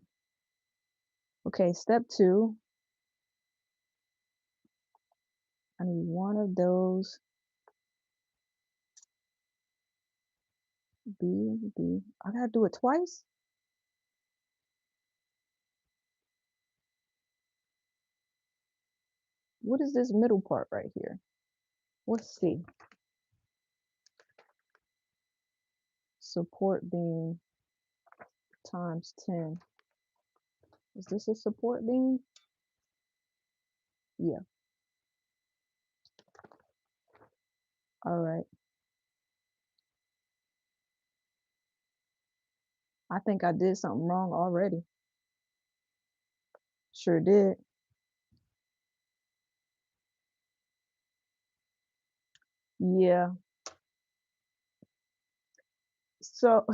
A: Okay, step 2. I need one of those. B. I gotta do it twice? What is this middle part right here? Let's see. Support beam times 10. Is this a support beam? Yeah. All right. I think I did something wrong already. Sure did. Yeah. So,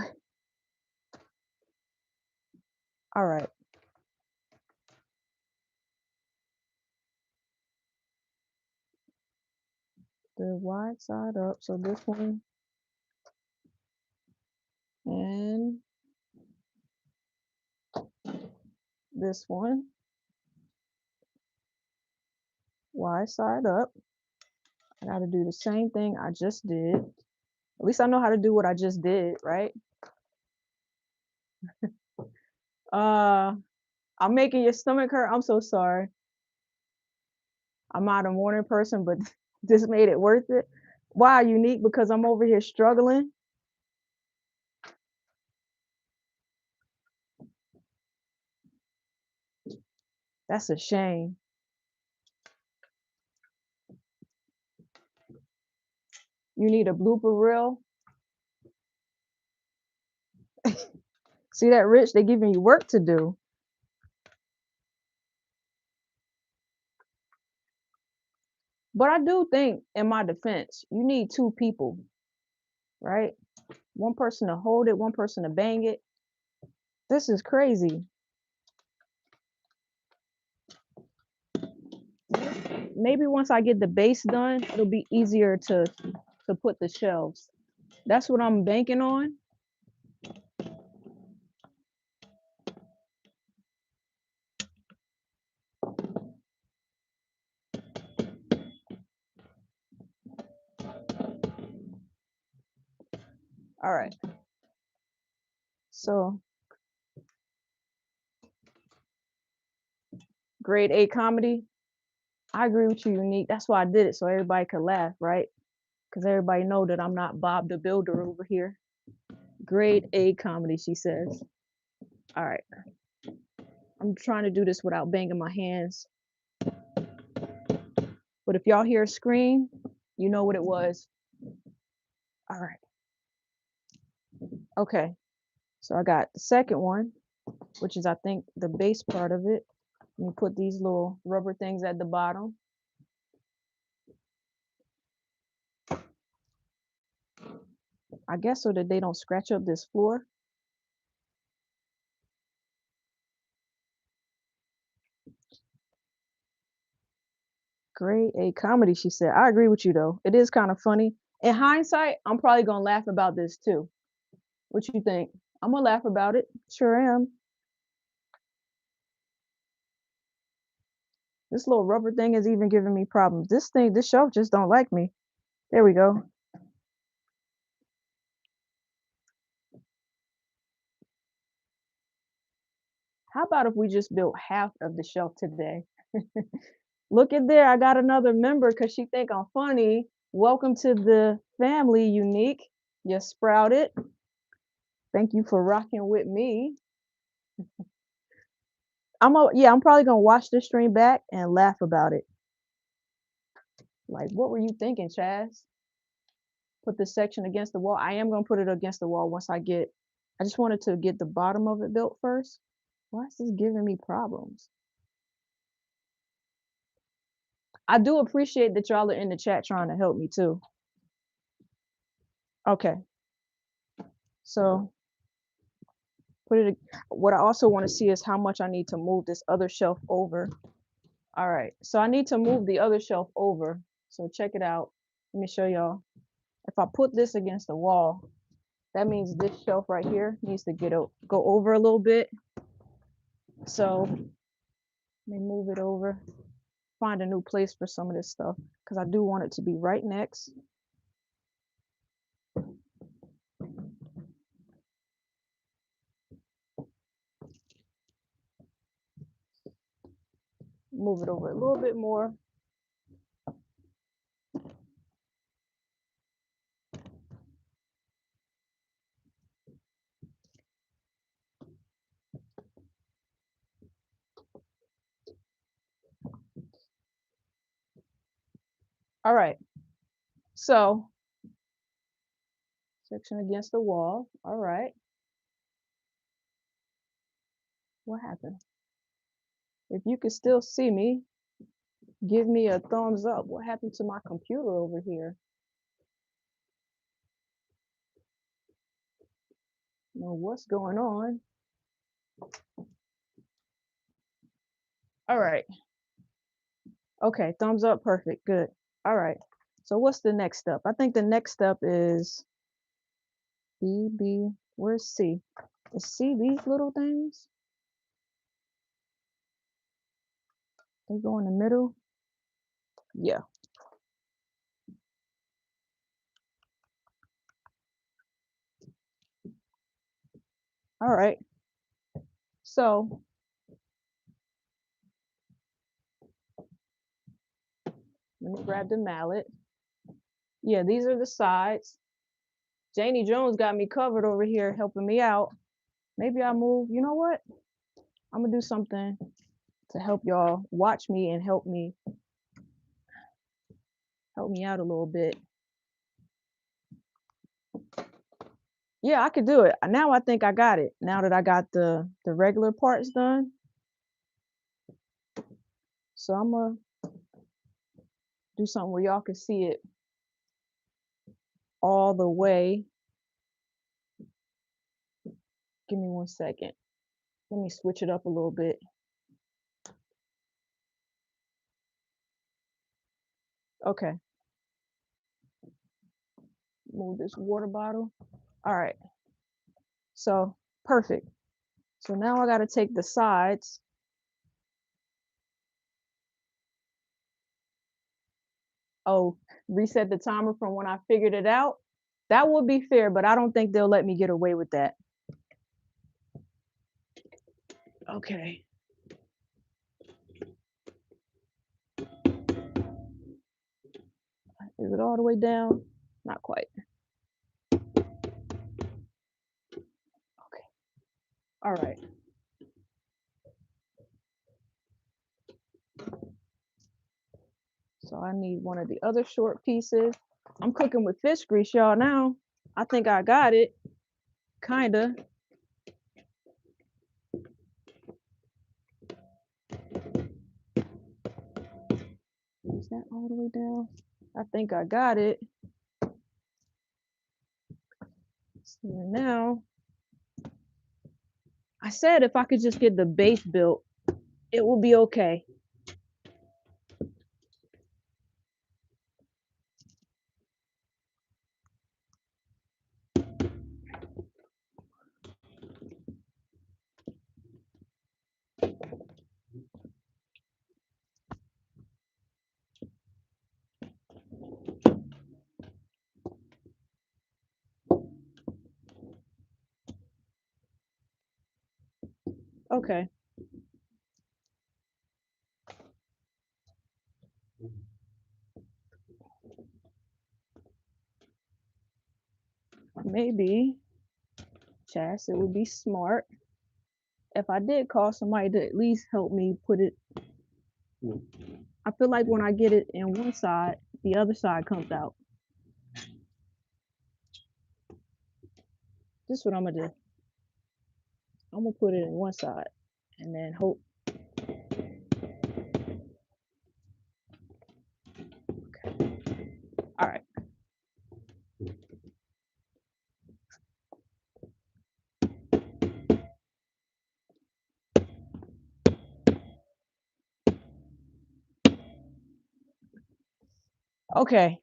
A: all right. The wide side up. So this one and this one. Wide side up. I gotta do the same thing I just did. At least I know how to do what I just did, right? Uh, I'm making your stomach hurt. I'm so sorry. I'm not a morning person, but this made it worth it. Why unique? Because I'm over here struggling. That's a shame. You need a blooper reel. See that, Rich? They giving you work to do. But I do think, in my defense, you need two people, right? One person to hold it, one person to bang it. This is crazy. Maybe once I get the base done, it'll be easier to put the shelves. That's what I'm banking on. All right. So grade A comedy. I agree with you, Unique. That's why I did it so everybody could laugh, right? Because everybody know that I'm not Bob the Builder over here. Grade A comedy, she says. All right. I'm trying to do this without banging my hands. But if y'all hear a scream, you know what it was. All right. Okay. So I got the second one, which is I think the base part of it. Let me put these little rubber things at the bottom. I guess so that they don't scratch up this floor. Grade A comedy, she said. I agree with you though. It is kind of funny. In hindsight, I'm probably gonna laugh about this too. What you think? I'm gonna laugh about it. Sure am. This little rubber thing is even giving me problems. This shelf just don't like me. There we go. How about if we just built half of the shelf today? Look at there, I got another member because she think I'm funny. Welcome to the family, Unique. You sprouted. Thank you for rocking with me. I'm probably gonna watch this stream back and laugh about it. Like, what were you thinking, Chaz? Put this section against the wall. I am gonna put it against the wall once I just wanted to get the bottom of it built first. Why is this giving me problems? I do appreciate that y'all are in the chat trying to help me too. Okay, so what I also want to see is how much I need to move this other shelf over. All right, so I need to move the other shelf over. So check it out. Let me show y'all. If I put this against the wall, that means this shelf right here needs to go over a little bit. So let me move it over, find a new place for some of this stuff because I do want it to be right next. Move it over a little bit more. All right, so section against the wall. All right, what happened? If you can still see me, give me a thumbs up. What happened to my computer over here? Know what's going on? All right. Okay, thumbs up. Perfect. Good. All right. So what's the next step? I think the next step is E, B. Where's C? Is C these little things? They go in the middle? Yeah. All right. So let me grab the mallet. Yeah, these are the sides. Janie Jones got me covered over here helping me out. Maybe I'll move. You know what? I'm gonna do something to help y'all watch me and help me out a little bit. Yeah, I could do it. Now I think I got it. Now that I got the regular parts done. So I'm gonna do something where y'all can see it all the way. Give me 1 second. Let me switch it up a little bit. Okay. Move this water bottle. All right. So perfect. So now I got to take the sides. Oh, reset the timer from when I figured it out. That would be fair, but I don't think they'll let me get away with that. Okay. Is it all the way down? Not quite. Okay. All right. So I need one of the other short pieces. I'm cooking with fish grease, y'all, now. I think I got it. Kinda. Is that all the way down? I think I got it. So now, I said if I could just get the base built, it will be okay. Okay. Maybe, Chas, it would be smart if I did call somebody to at least help me put it. I feel like when I get it in one side, the other side comes out. This is what I'm gonna do. I'm gonna put it in one side and then hope. Okay. All right. Okay.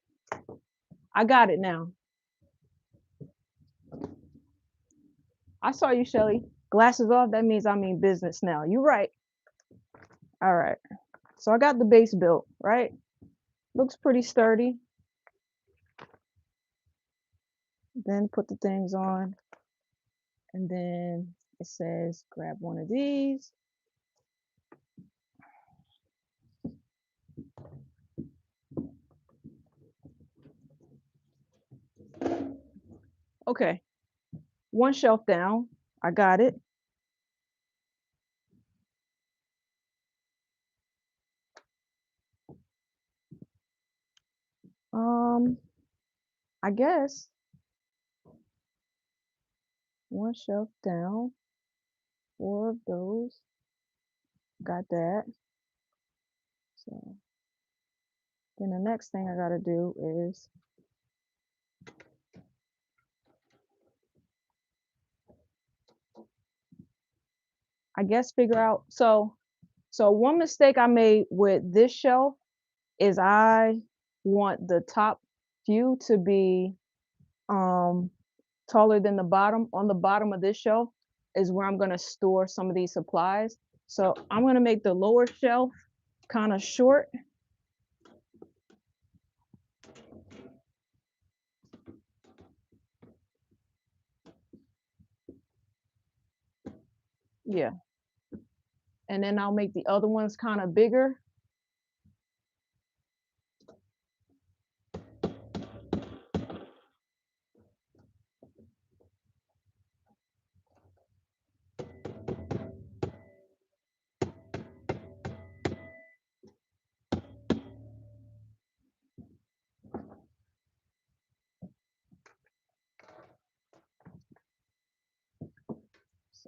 A: I got it now. I saw you, Shelly. Glasses off, that means I mean business now. You're right. All right. So I got the base built, right? Looks pretty sturdy. Then put the things on. And then it says grab one of these. Okay. One shelf down. I got it. I guess one shelf down. 4 of those. Got that. So then the next thing I gotta do is I guess figure out. So one mistake I made with this shelf is I want the top view to be taller than the bottom. On the bottom of this shelf is where I'm gonna store some of these supplies. So I'm gonna make the lower shelf kind of short. Yeah. And then I'll make the other ones kind of bigger.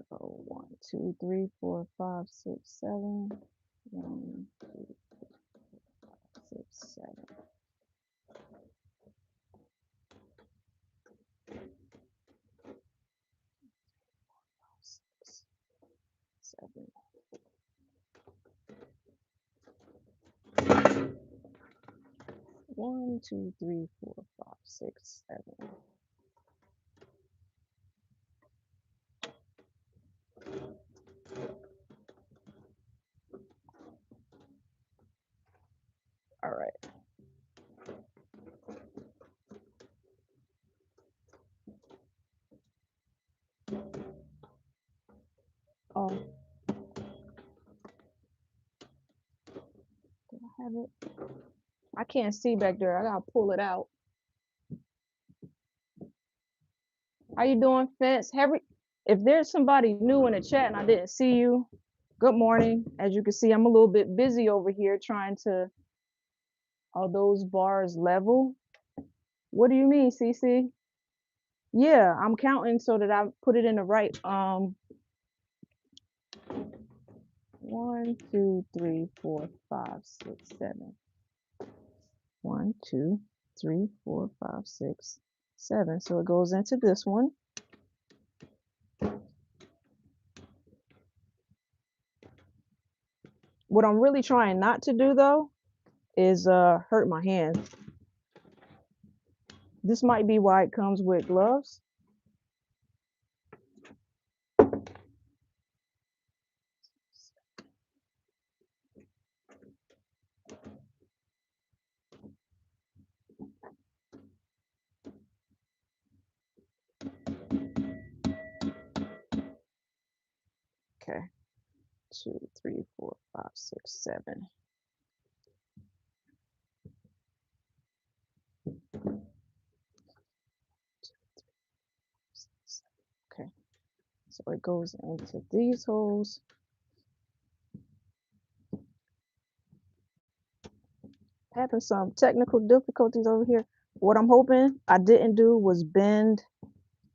A: So 1, 2, 3, 4, 5, 6, 7. 1, 2, 6, 7. 6, 7. 1, 2, 3, 4, 5, 6, 7. All right. Oh, do I have it? I can't see back there. I gotta pull it out. How you doing, Fence? If there's somebody new in the chat and I didn't see you, good morning. As you can see, I'm a little bit busy over here trying to all those bars level. What do you mean, CC? Yeah, I'm counting so that I put it in the right 1, 2, 3, 4, 5, 6, 7. 1, 2, 3, 4, 5, 6, 7. So it goes into this one. What I'm really trying not to do though is hurt my hand. This might be why it comes with gloves. Okay. 2, 3, 4, 5, 6, 7. Okay. So it goes into these holes. Having some technical difficulties over here. What I'm hoping I didn't do was bend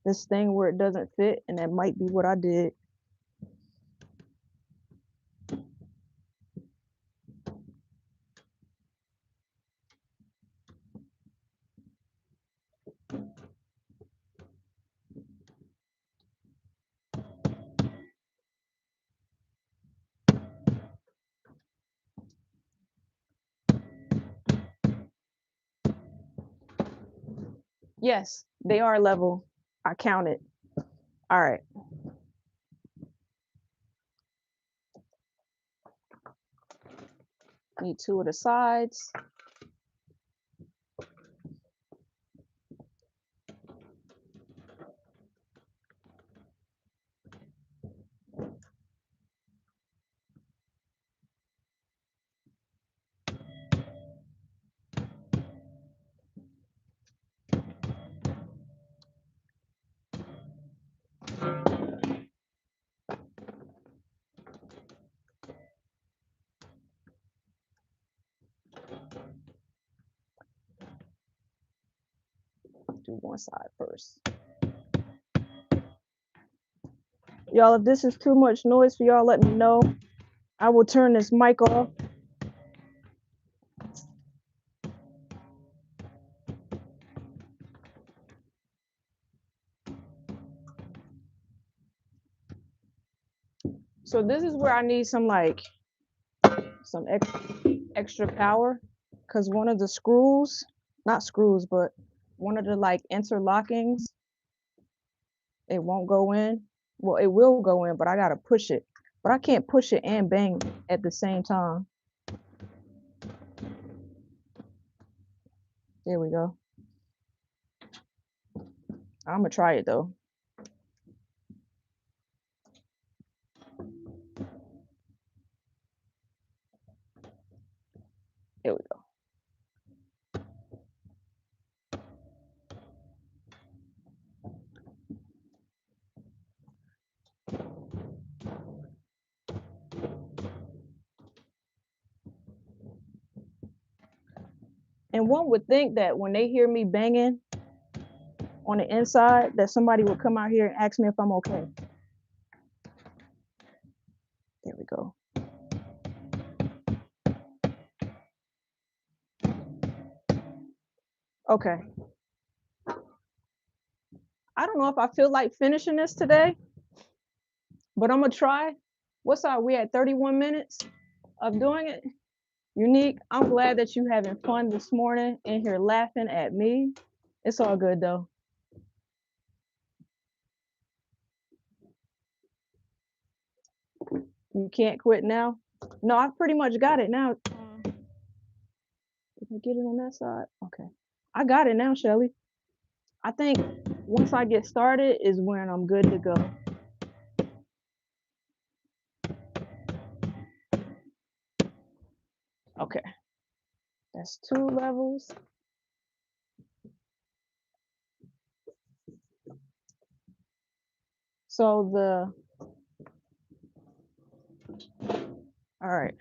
A: this thing where it doesn't fit, and that might be what I did. Yes, they are level. I counted. All right. Need 2 of the sides. Do one side first. Y'all, if this is too much noise for y'all, let me know. I will turn this mic off. So this is where I need some extra power, because one of the screws, not screws, but one of the interlockings, it won't go in. Well, it will go in, but I gotta push it. But I can't push it and bang at the same time. There we go. I'm gonna try it though. And one would think that when they hear me banging on the inside, that somebody would come out here and ask me if I'm okay. There we go. Okay. I don't know if I feel like finishing this today, but I'm gonna try. What's our we at 31 minutes of doing it? Unique. I'm glad that you having fun this morning in here laughing at me. It's all good though. You can't quit now. No, I pretty much got it now. Did I get it on that side? Okay. I got it now, Shelly. I think once I get started is when I'm good to go. Okay. That's 2 levels. So all right.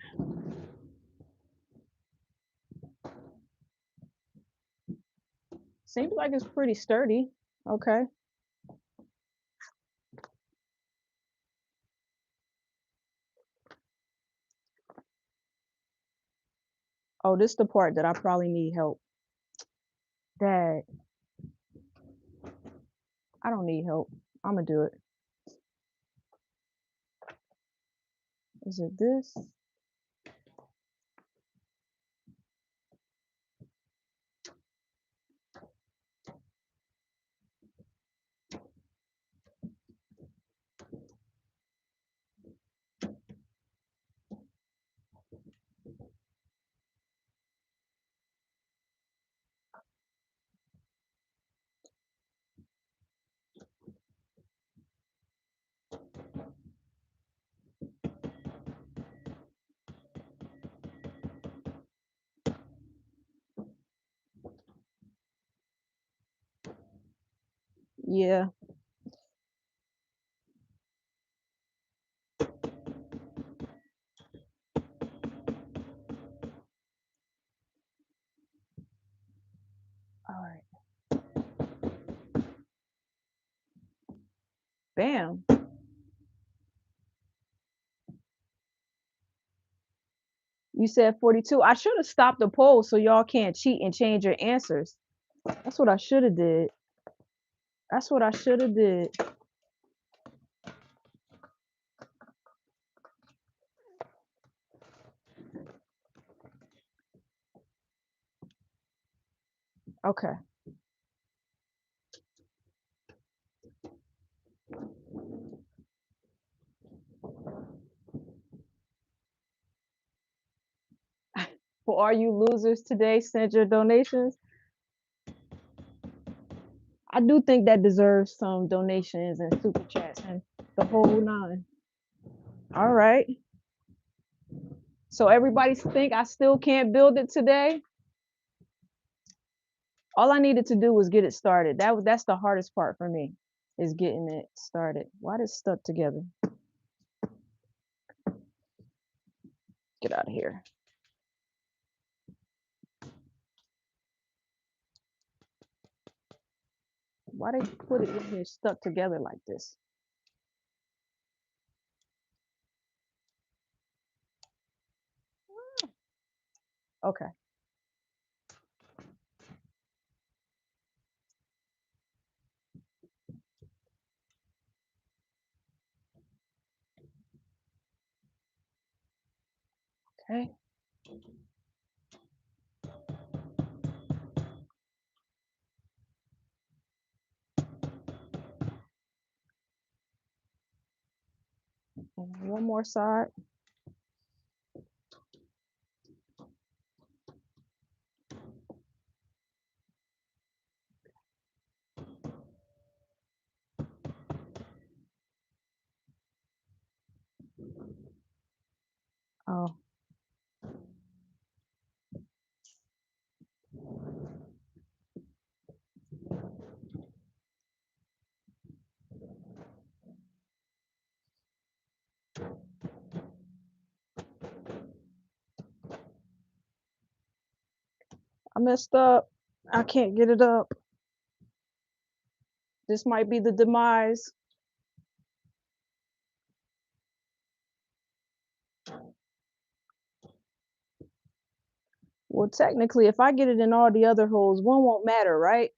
A: Seems like it's pretty sturdy. Okay. Oh, this is the part that I probably need help. Dad, I don't need help. I'm gonna do it. Is it this? Yeah. All right. Bam. You said 42. I should have stopped the poll so y'all can't cheat and change your answers. That's what I should have did. That's what I should have did. Okay. For all you losers today, send your donations. I do think that deserves some donations and super chats and the whole nine. All right. So everybody think I still can't build it today? All I needed to do was get it started. That's the hardest part for me, is getting it started. Why did it stuck together? Get out of here. Why they put it in here stuck together like this? Okay. Okay. And one more side. Oh, messed up. I can't get it up. This might be the demise. Well, technically, if I get it in all the other holes, one won't matter, right?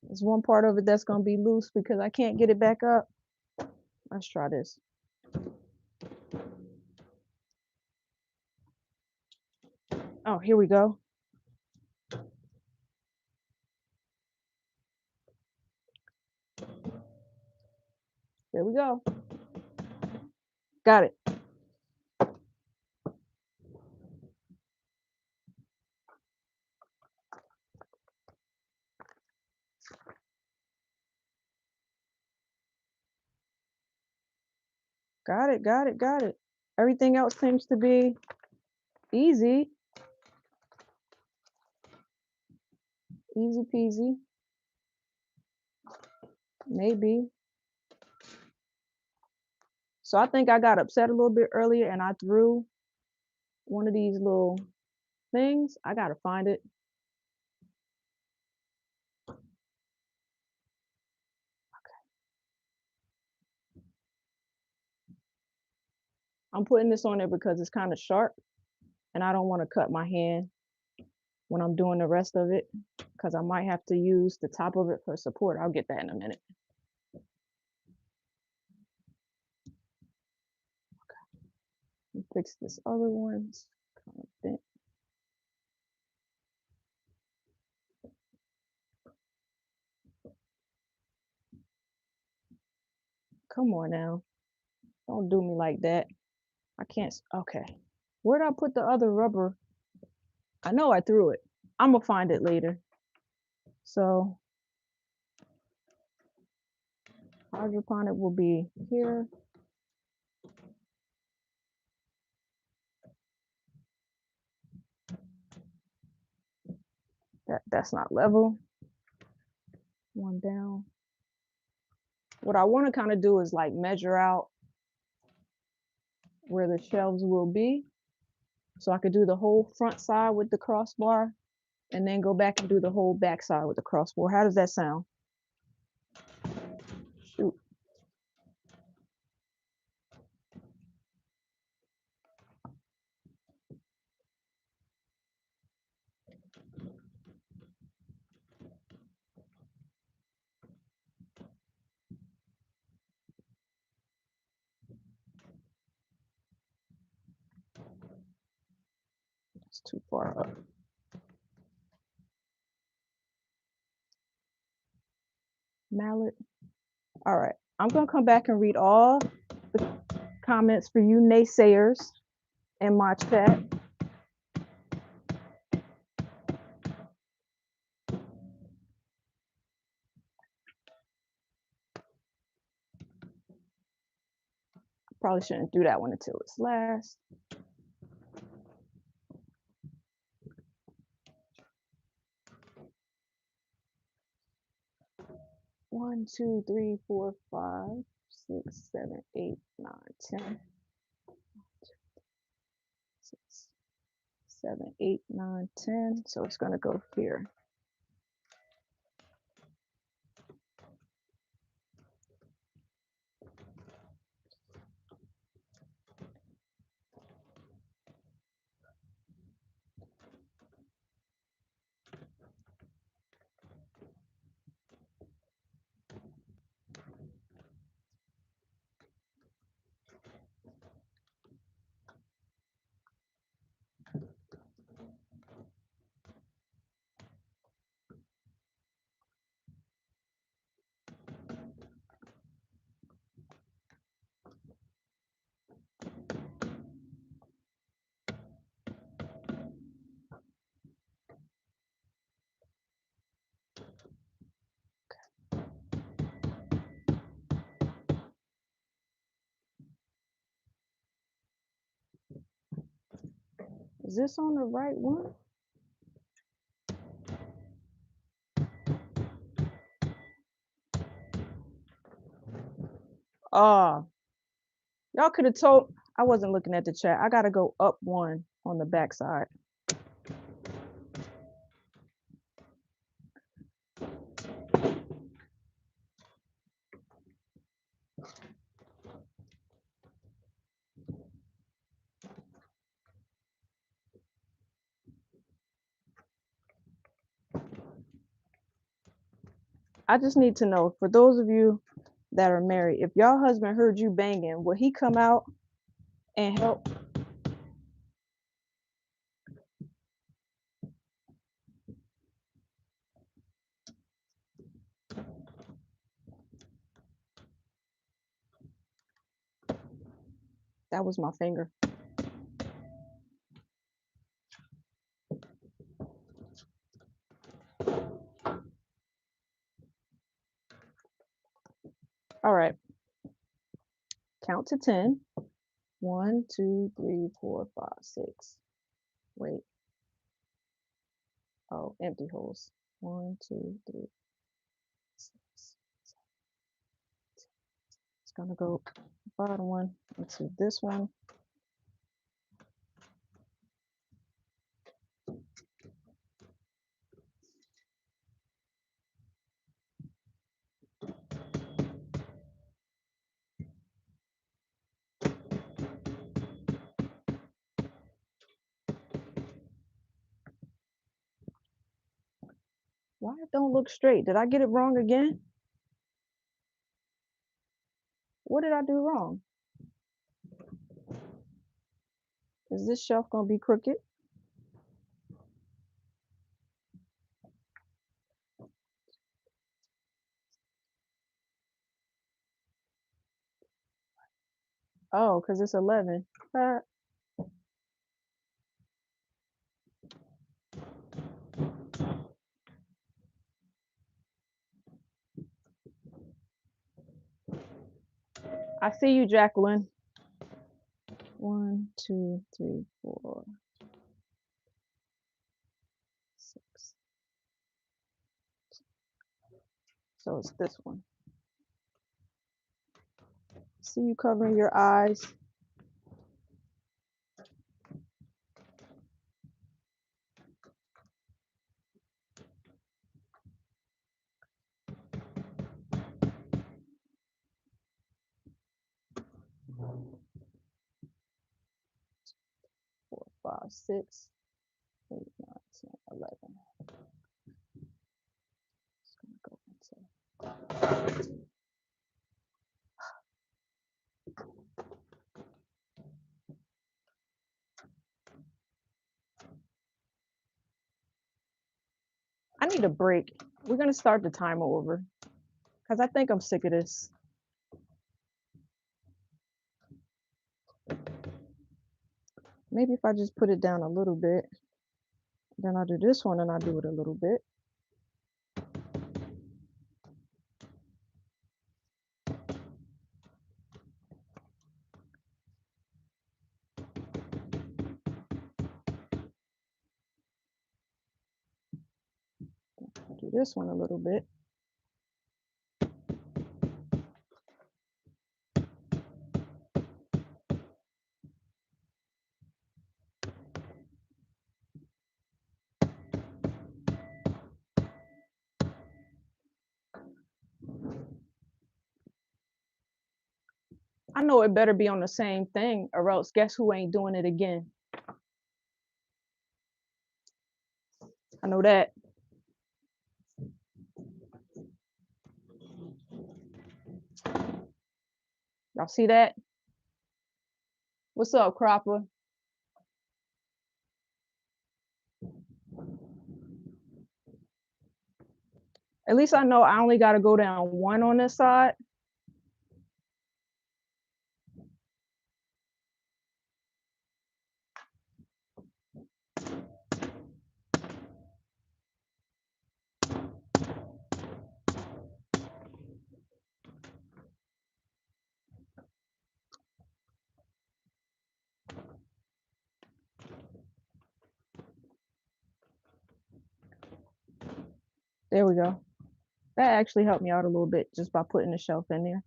A: There's one part of it that's gonna be loose because I can't get it back up. Let's try this. Oh, here we go. There we go. Got it. Got it, got it, got it. Everything else seems to be easy. Easy peasy. Maybe. So I think I got upset a little bit earlier and I threw one of these little things. I gotta find it. I'm putting this on there because it's kind of sharp and I don't want to cut my hand when I'm doing the rest of it because I might have to use the top of it for support. I'll get that in a minute. Fix this other one. It's kind of bent. Come on now. Don't do me like that. I can't. Okay. Where did I put the other rubber? I know I threw it. I'm going to find it later. So hydroponic will be here. That's not level. One down. What I want to kind of do is like measure out where the shelves will be. So I could do the whole front side with the crossbar and then go back and do the whole back side with the crossbar. How does that sound? Shoot. It's too far up. Mallet. All right. I'm going to come back and read all the comments for you naysayers in my chat. Probably shouldn't do that one until it's last. One, two, three, four, 5, 6, 7, 8, 9, 10. 6, 7, 8, 9, 10. So it's going to go here. Is this on the right one? Y'all could have told, I wasn't looking at the chat. I got to go up one on the back side. I just need to know, for those of you that are married, if your husband heard you banging, will he come out and help? That was my finger. All right. Count to 10. 1, 2, 3, 4, 5, 6. Wait. Oh, empty holes. 1, 2, 3, 6. It's gonna go bottom one into this one. Why it don't look straight? Did I get it wrong again? What did I do wrong? Is this shelf gonna be crooked? Oh, because it's 11. I see you, Jacqueline. 1, 2, 3, 4, 6. So it's this one. See you covering your eyes. Four, 5, 6, 8, 9, 10, 11. It's gonna go into. I need a break. We're gonna start the timer over because I think I'm sick of this. Maybe if I just put it down a little bit, then I'll do this one and I'll do it a little bit. Do this one a little bit. I know it better be on the same thing or else guess who ain't doing it again? I know that. Y'all see that? What's up, Cropper? At least I know I only got to go down one on this side. There we go. That actually helped me out a little bit just by putting the shelf in there.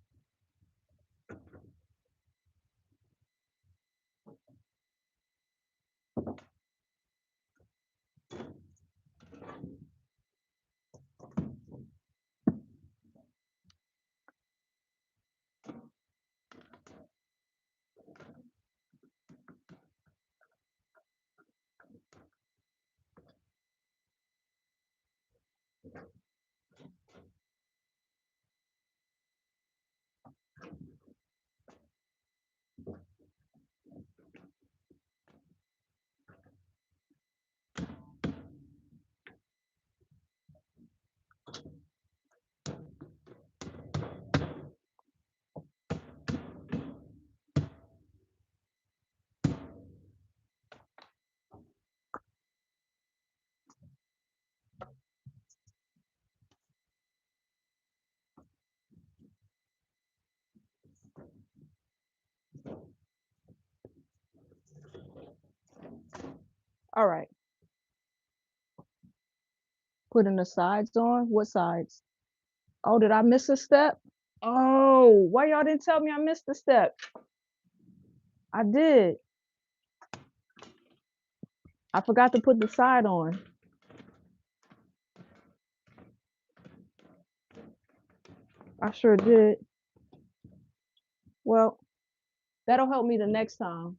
A: All right. Putting the sides on. What sides? Oh, did I miss a step? Oh, why y'all didn't tell me I missed a step? I did. I forgot to put the side on. I sure did. Well, that'll help me the next time.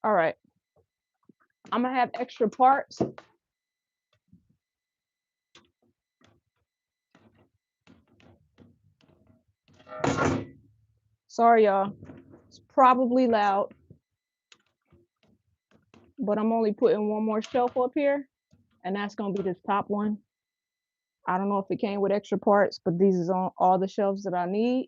A: All right. I'm gonna have extra parts. Sorry, y'all. It's probably loud, but I'm only putting one more shelf up here, and that's gonna be this top one. I don't know if it came with extra parts, but these is on all the shelves that I need.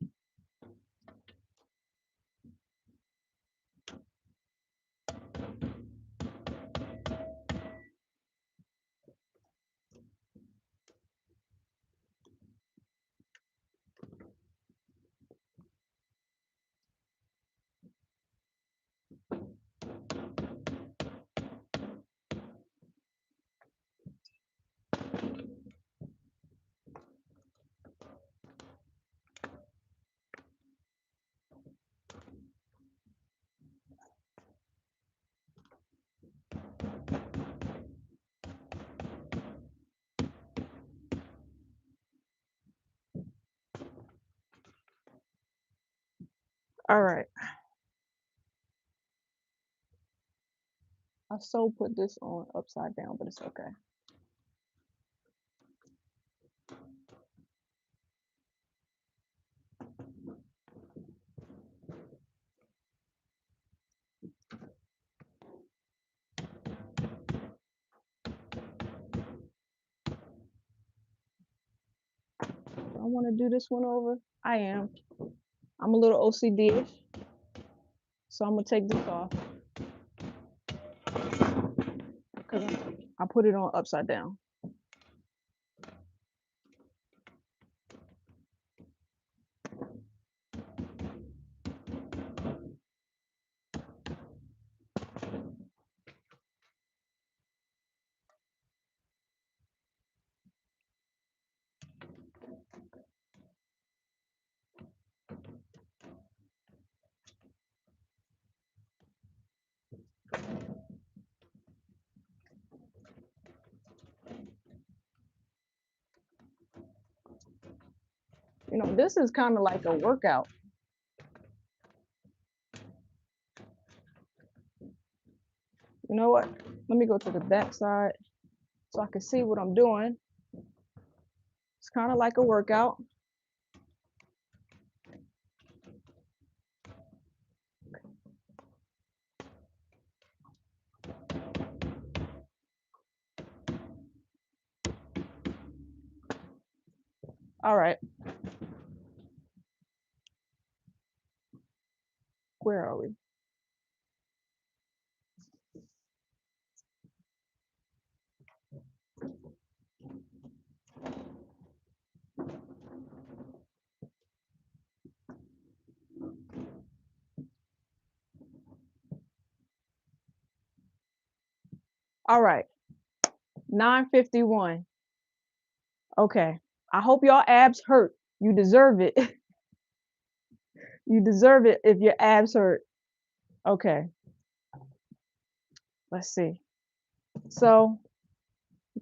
A: All right. I so put this on upside down, but it's okay. I want to do this one over. I am. I'm a little OCD-ish, so I'm gonna take this off because I put it on upside down. You know, this is kind of like a workout. You know what? Let me go to the back side so I can see what I'm doing. It's kind of like a workout. All right. Where are we? All right. 9:51. Okay. I hope y'all abs hurt. You deserve it. You deserve it if your abs hurt. Okay. Let's see. So,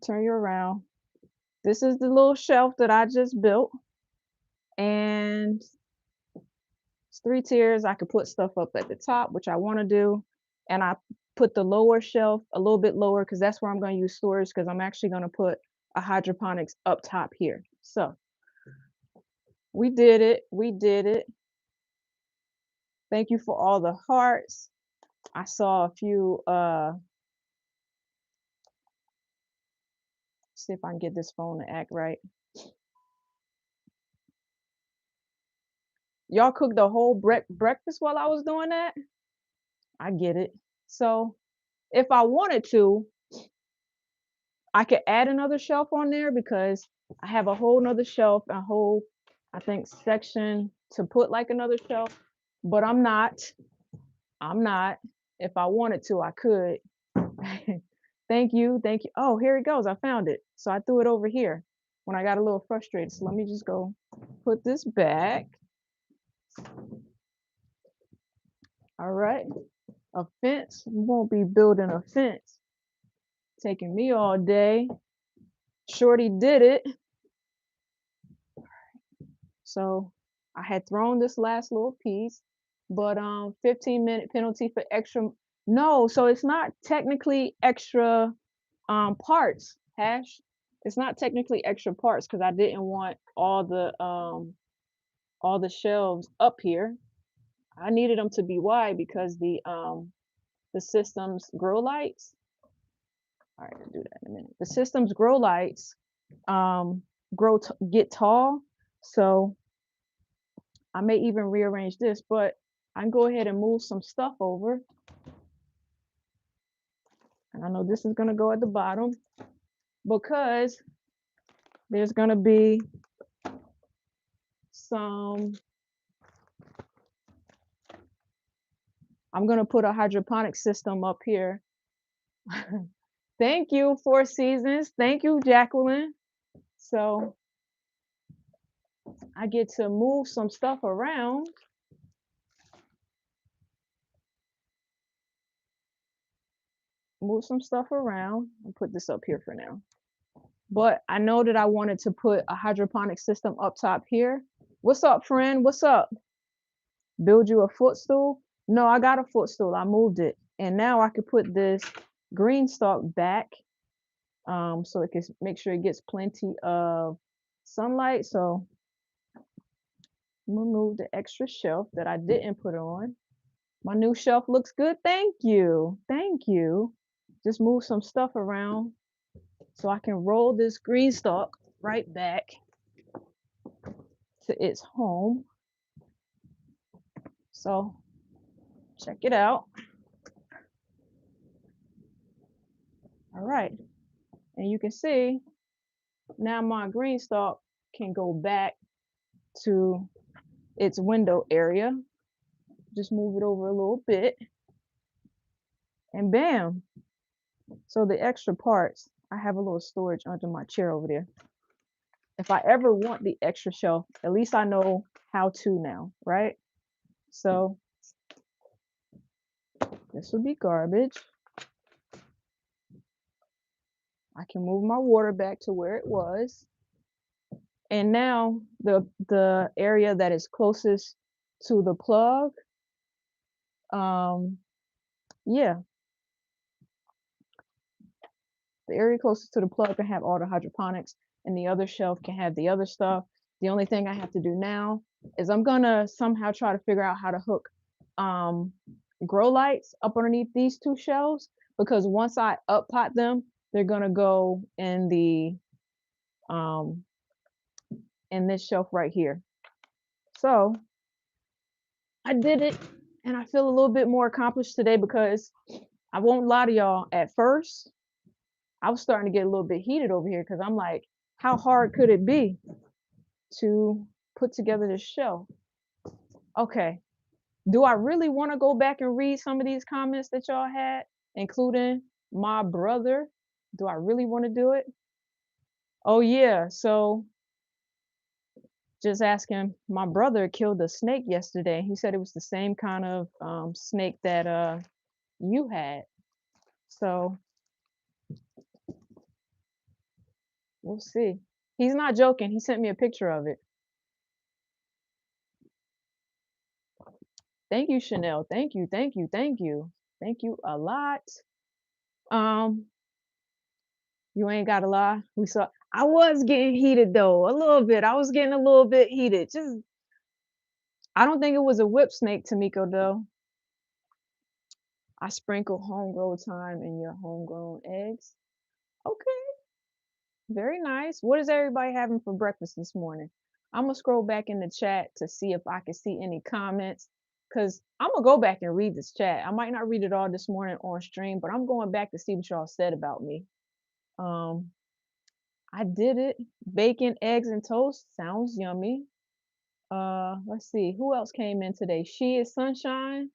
A: turn you around. This is the little shelf that I just built. And it's 3 tiers. I could put stuff up at the top, which I want to do. And I put the lower shelf a little bit lower because that's where I'm going to use storage because I'm actually going to put a hydroponics up top here. So we did it. We did it. Thank you for all the hearts. I saw a few, see if I can get this phone to act right. Y'all cooked the whole breakfast while I was doing that? I get it. So if I wanted to, I could add another shelf on there because I have a whole nother shelf, a whole, I think, section to put like another shelf, but I'm not. I'm not. If I wanted to, I could. Thank you. Thank you. Oh, here it goes. I found it. So I threw it over here when I got a little frustrated. So let me just go put this back. All right. A fence. We won't be building a fence. Taking me all day. Shorty did it. So I had thrown this last little piece, but 15-minute penalty for extra. No, so it's not technically extra parts, hash. It's not technically extra parts because I didn't want all the shelves up here. I needed them to be wide because the system's grow lights. All right, I'll do that in a minute. The system's grow lights um get tall. So I may even rearrange this, but I can go ahead and move some stuff over. And I know this is gonna go at the bottom because there's gonna be some, I'm gonna put a hydroponic system up here. Thank you, Four Seasons. Thank you, Jacqueline. So I get to move some stuff around. Move some stuff around and put this up here for now. But I know that I wanted to put a hydroponic system up top here. What's up, friend? What's up? Build you a footstool? No, I got a footstool. I moved it. And now I could put this green stalk back so it can make sure it gets plenty of sunlight. So I'm gonna move the extra shelf that I didn't put on. My new shelf looks good. Thank you. Thank you. Just move some stuff around so I can roll this green stalk right back to its home. So check it out. All right. And you can see now my green stalk can go back to its window area. Just move it over a little bit. And bam. So the extra parts, I have a little storage under my chair over there. If I ever want the extra shelf, at least I know how to now, right? So this would be garbage. I can move my water back to where it was. And now the area that is closest to the plug, yeah, the area closest to the plug can have all the hydroponics and the other shelf can have the other stuff. The only thing I have to do now is I'm gonna somehow try to figure out how to hook grow lights up underneath these two shelves because once I up pot them, they're gonna go in this shelf right here. So I did it and I feel a little bit more accomplished today because I won't lie to y'all, at first I was starting to get a little bit heated over here because I'm like, how hard could it be to put together this shelf? Okay, do I really want to go back and read some of these comments that y'all had, including my brother? Do I really want to do it? Oh yeah, so just asking, my brother killed a snake yesterday. He said it was the same kind of snake that you had. So we'll see. He's not joking. He sent me a picture of it. Thank you, Chanel. Thank you, thank you, thank you. Thank you a lot. Um, you ain't gotta lie. We saw I was getting heated though, a little bit. I was getting a little bit heated. Just I don't think it was a whip snake, Tamiko, though. I sprinkle homegrown thyme in your homegrown eggs. Okay, very nice. What is everybody having for breakfast this morning? I'm gonna scroll back in the chat to see if I can see any comments. Cause I'm gonna go back and read this chat. I might not read it all this morning on stream, but I'm going back to see what y'all said about me. Um, I did it. Bacon, eggs, and toast sounds yummy. Let's see who else came in today. She is Sunshine.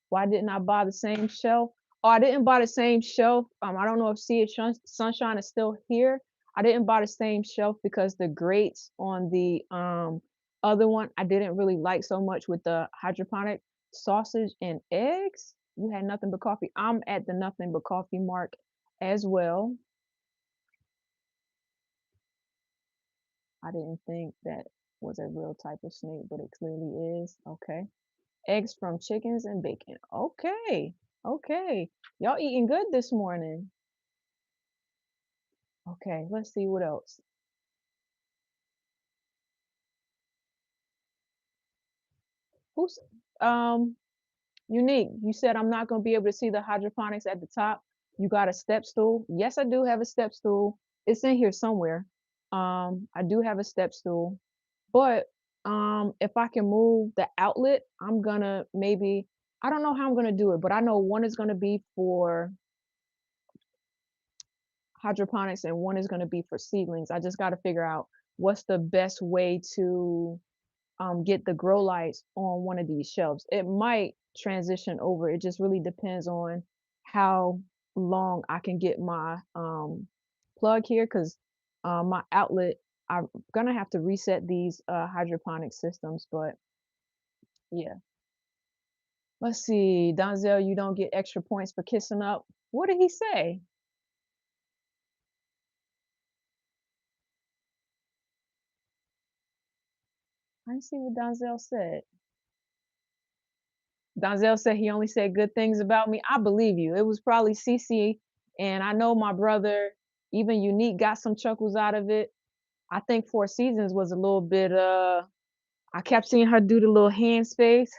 A: Why didn't I buy the same shelf? Oh, I didn't buy the same shelf. I don't know if See It Sunshine is still here. I didn't buy the same shelf because the grates on the other one I didn't really like so much with the hydroponic sausage and eggs. You had nothing but coffee. I'm at the nothing but coffee mark as well. I didn't think that was a real type of snake, but it clearly is. Okay. Eggs from chickens and bacon. Okay. Okay. Y'all eating good this morning. Okay, let's see what else. Who's Unique? You said I'm not gonna be able to see the hydroponics at the top. You got a step stool? Yes, I do have a step stool. It's in here somewhere. I do have a step stool, but if I can move the outlet, I'm gonna maybe I don't know how I'm gonna do it, but I know one is gonna be for hydroponics and one is going to be for seedlings. I just got to figure out what's the best way to get the grow lights on one of these shelves. It might transition over. It just really depends on how long I can get my plug here because my outlet, I'm gonna have to reset these hydroponic systems. But yeah, let's see. Donzel, you don't get extra points for kissing up. What did he say? I didn't see what Donzel said. Donzel said he only said good things about me. I believe you. It was probably CC, and I know my brother, even Unique, got some chuckles out of it. I think Four Seasons was a little bit. I kept seeing her do the little hand space.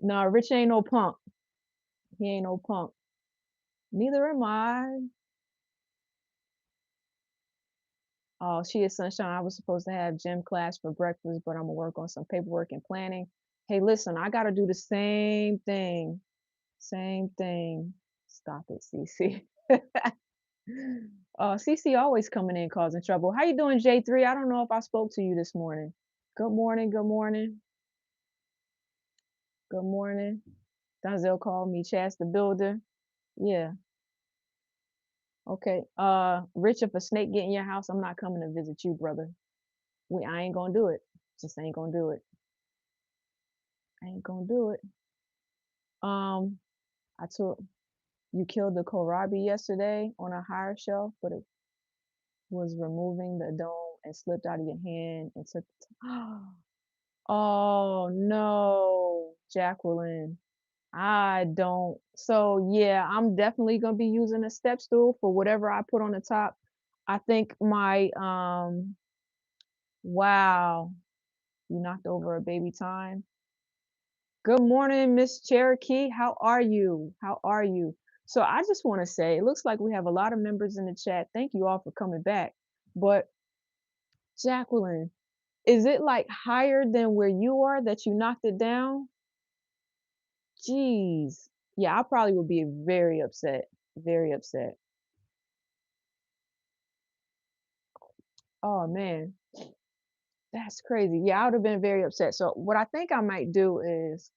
A: No, Rich ain't no punk. He ain't no punk. Neither am I. Oh, she is Sunshine. I was supposed to have gym class for breakfast, but I'm gonna work on some paperwork and planning. Hey, listen, I gotta do the same thing. Same thing. Stop it, CC. CC always coming in causing trouble. How you doing, J3? I don't know if I spoke to you this morning. Good morning, good morning, good morning. Donzel called me Chaz the Builder. Yeah, okay. Rich, if a snake get in your house, I'm not coming to visit you, brother. I ain't gonna do it. Just ain't gonna do it. I ain't gonna do it. Um, I took you killed the kohlrabi yesterday on a higher shelf, but it was removing the dome and slipped out of your hand and took Oh, no, Jacqueline. I don't. So yeah, I'm definitely gonna be using a step stool for whatever I put on the top. I think my wow, you knocked over a baby time. Good morning, Miss Cherokee. How are you? How are you? So I just want to say, it looks like we have a lot of members in the chat. Thank you all for coming back. But Jacqueline, is it like higher than where you are that you knocked it down? Jeez. Yeah, I probably would be very upset. Very upset. Oh man, that's crazy. Yeah, I would have been very upset. So what I think I might do is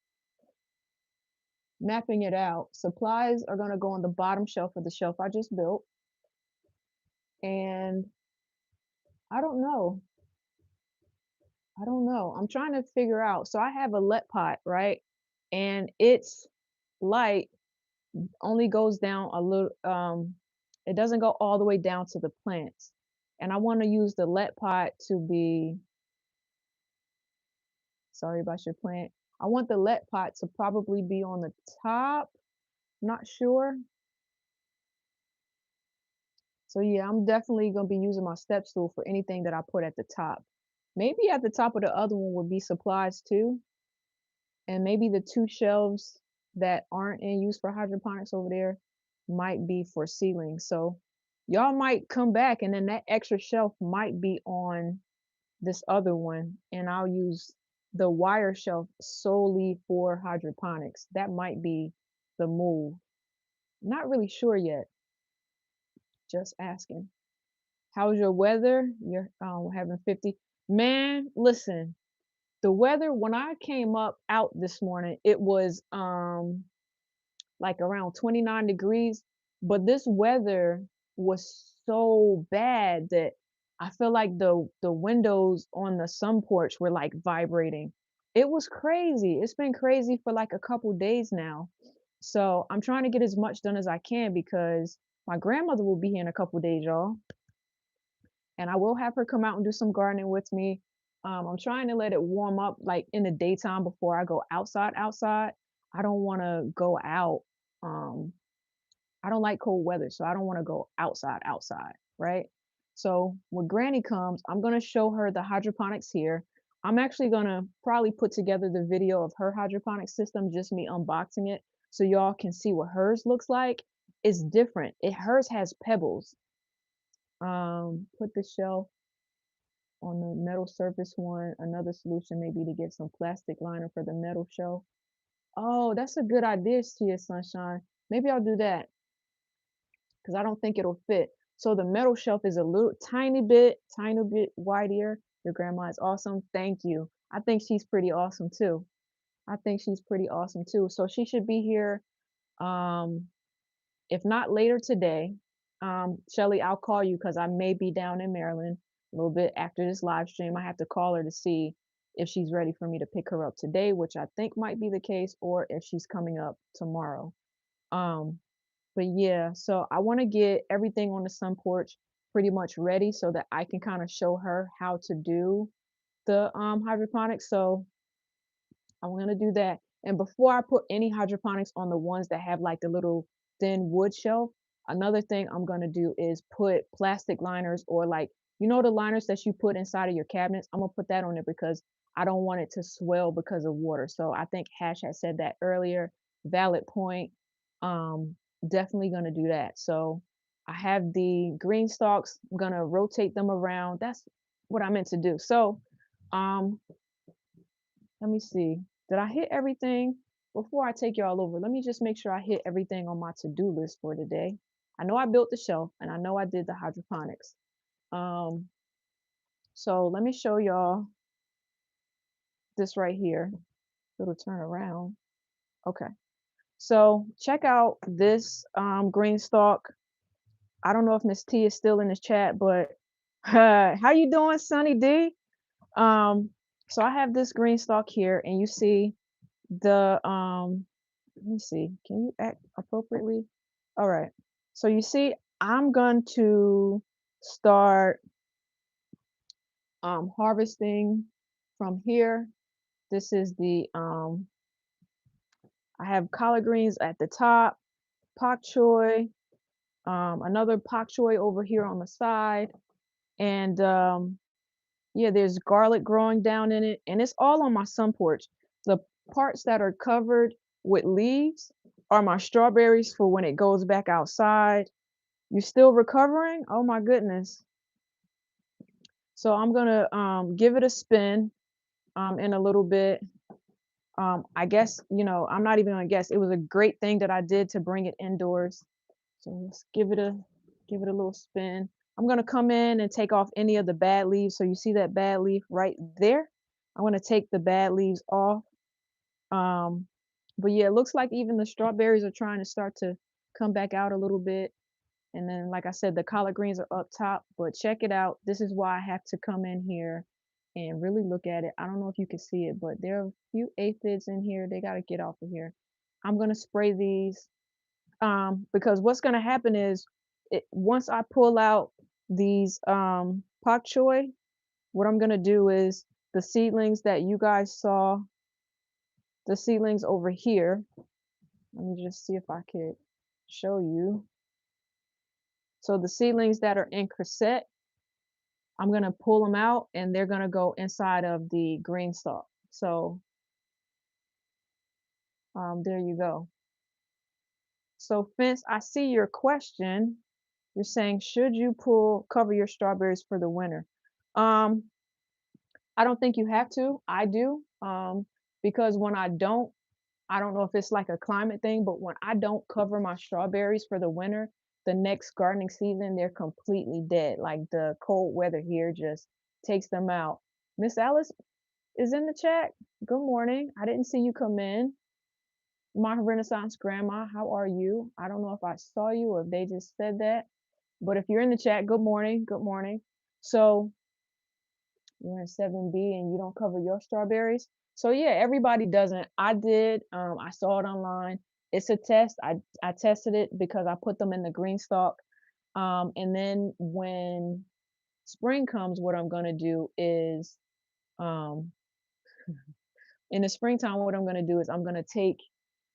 A: mapping it out. Supplies are gonna go on the bottom shelf of the shelf I just built. And I don't know. I don't know. I'm trying to figure out. So I have a let pot, right? And its light only goes down a little it doesn't go all the way down to the plants. And I want to use the let pot to be sorry about your plant. I want the let pot to probably be on the top, not sure. So yeah, I'm definitely gonna be using my step stool for anything that I put at the top. Maybe at the top of the other one would be supplies too, and maybe the 2 shelves that aren't in use for hydroponics over there might be for ceilings. So y'all might come back and then that extra shelf might be on this other one, and I'll use the wire shelf solely for hydroponics. That might be the move. Not really sure yet, just asking. How's your weather? You're having 50. Man, listen, the weather when I came up out this morning, it was like around 29 degrees, but this weather was so bad that I feel like the windows on the sun porch were like vibrating. It was crazy. It's been crazy for like a couple days now. So I'm trying to get as much done as I can because my grandmother will be here in a couple days, y'all. And I will have her come out and do some gardening with me. I'm trying to let it warm up like in the daytime before I go outside. I don't want to go out. Um, I don't like cold weather, so I don't want to go outside, right? So when Granny comes, I'm gonna show her the hydroponics here. I'm actually gonna probably put together the video of her hydroponic system, just me unboxing it, so y'all can see what hers looks like. It's different. Hers has pebbles. Put the shelf on the metal surface one. Another solution may be to get some plastic liner for the metal shelf. Oh, that's a good idea, Tia Sunshine. Maybe I'll do that because I don't think it'll fit. So the metal shelf is a little tiny bit wider. Your grandma is awesome. Thank you. I think she's pretty awesome too. I think she's pretty awesome too. So she should be here. Um, if not later today, Shelly, I'll call you because I may be down in Maryland a little bit after this live stream. I have to call her to see if she's ready for me to pick her up today, which I think might be the case, or if she's coming up tomorrow. Um, but yeah, so I want to get everything on the sun porch pretty much ready so that I can kind of show her how to do the hydroponics. So I'm gonna do that. And before I put any hydroponics on the ones that have like the little thin wood shelf, another thing I'm gonna do is put plastic liners or like, you know, the liners that you put inside of your cabinets. I'm gonna put that on it because I don't want it to swell because of water. So I think Hash had said that earlier. Valid point. Um, Definitely gonna do that. So I have the green stalks. I'm gonna rotate them around. That's what I meant to do. So um let me see. Did I hit everything? Before I take y'all over, let me just make sure I hit everything on my to-do list for today. I know I built the shelf and I know I did the hydroponics. Um, so let me show y'all this right here. It'll turn around. Okay. So check out this green stalk. I don't know if Miss T is still in this chat, but how you doing, Sunny D? Um, so I have this green stalk here, and you see the let me see. Can you act appropriately? All right. So you see, I'm going to start harvesting from here. This is the I have collard greens at the top, pak choy, another pak choy over here on the side, and yeah, there's garlic growing down in it, and it's all on my sun porch. The parts that are covered with leaves are my strawberries for when it goes back outside. You still recovering? Oh my goodness. So I'm gonna give it a spin in a little bit. I guess, you know, I'm not even gonna guess. It was a great thing that I did to bring it indoors. So let's give it a little spin. I'm gonna come in and take off any of the bad leaves. So you see that bad leaf right there? I'm gonna take the bad leaves off. Um, but yeah, it looks like even the strawberries are trying to start to come back out a little bit. And then, like I said, the collard greens are up top, but check it out. This is why I have to come in here and really look at it. I don't know if you can see it, but there are a few aphids in here. They got to get off of here. I'm going to spray these because what's going to happen is once I pull out these pak choy, what I'm going to do is the seedlings that you guys saw the seedlings over here. Let me just see if I could show you. So the seedlings that are in cassette, I'm gonna pull them out and they're gonna go inside of the green stalk. So there you go. So Fence, I see your question. You're saying, should you cover your strawberries for the winter? Um, I don't think you have to. I do. Because when I don't know if it's like a climate thing, but when I don't cover my strawberries for the winter, the next gardening season, they're completely dead. Like the cold weather here just takes them out. Miss Alice is in the chat. Good morning. I didn't see you come in. My Renaissance grandma, how are you? I don't know if I saw you or if they just said that, but if you're in the chat, good morning. Good morning. So you're in 7B and you don't cover your strawberries. So yeah, everybody doesn't. I did. I saw it online. It's a test. I tested it because I put them in the green stalk. And then when spring comes, what I'm gonna do is um, in the springtime, what I'm gonna do is I'm gonna take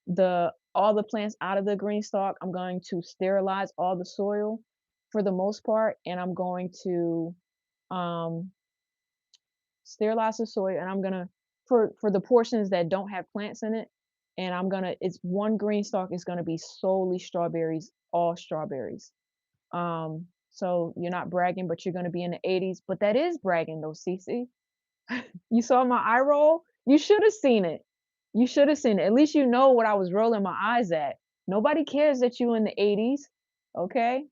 A: the all the plants out of the green stalk. I'm going to sterilize all the soil for the most part, and I'm going to um, sterilize the soil, and I'm gonna for the portions that don't have plants in it, and I'm gonna it's one green stalk is gonna be solely strawberries, all strawberries. So you're not bragging, but you're gonna be in the 80s. But that is bragging though, Cece. You saw my eye roll? You should have seen it. You should have seen it. At least you know what I was rolling my eyes at. Nobody cares that you in the 80s. Okay.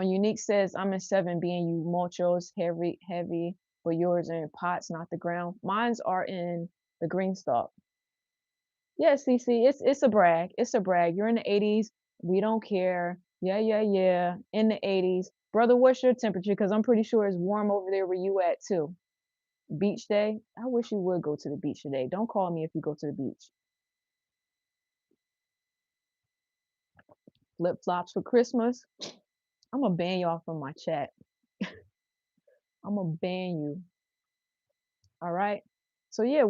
A: Unique says I'm in 7B and you muchos heavy, but yours are in pots, not the ground. Mine's are in the green stalk. Yeah, CC, it's a brag. It's a brag. You're in the 80s. We don't care. Yeah, yeah, yeah. In the 80s. Brother, what's your temperature? Because I'm pretty sure it's warm over there where you at too. Beach day. I wish you would go to the beach today. Don't call me if you go to the beach. Flip flops for Christmas. I'm gonna ban y'all from my chat. I'm gonna ban you. All right. So yeah,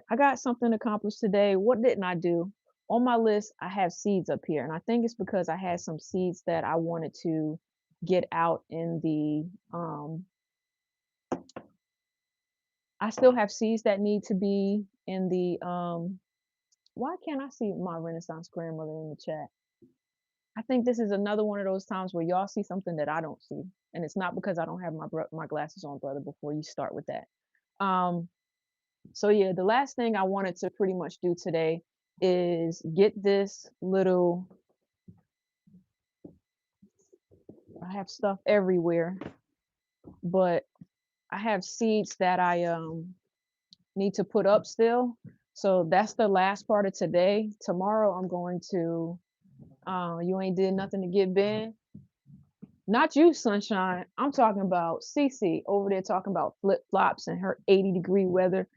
A: I got something accomplished today. What didn't I do? On my list, I have seeds up here, and I think it's because I had some seeds that I wanted to get out in the I still have seeds that need to be in the why can't I see my Renaissance grandmother in the chat? I think this is another one of those times where y'all see something that I don't see, and it's not because I don't have my glasses on, brother. Before you start with that, um, so yeah, the last thing I wanted to pretty much do today is get this little. I have stuff everywhere, but I have seeds that I need to put up still. So that's the last part of today. Tomorrow I'm going to. You ain't did nothing to get Ben. Not you, Sunshine. I'm talking about Cece over there talking about flip flops and her 80-degree weather.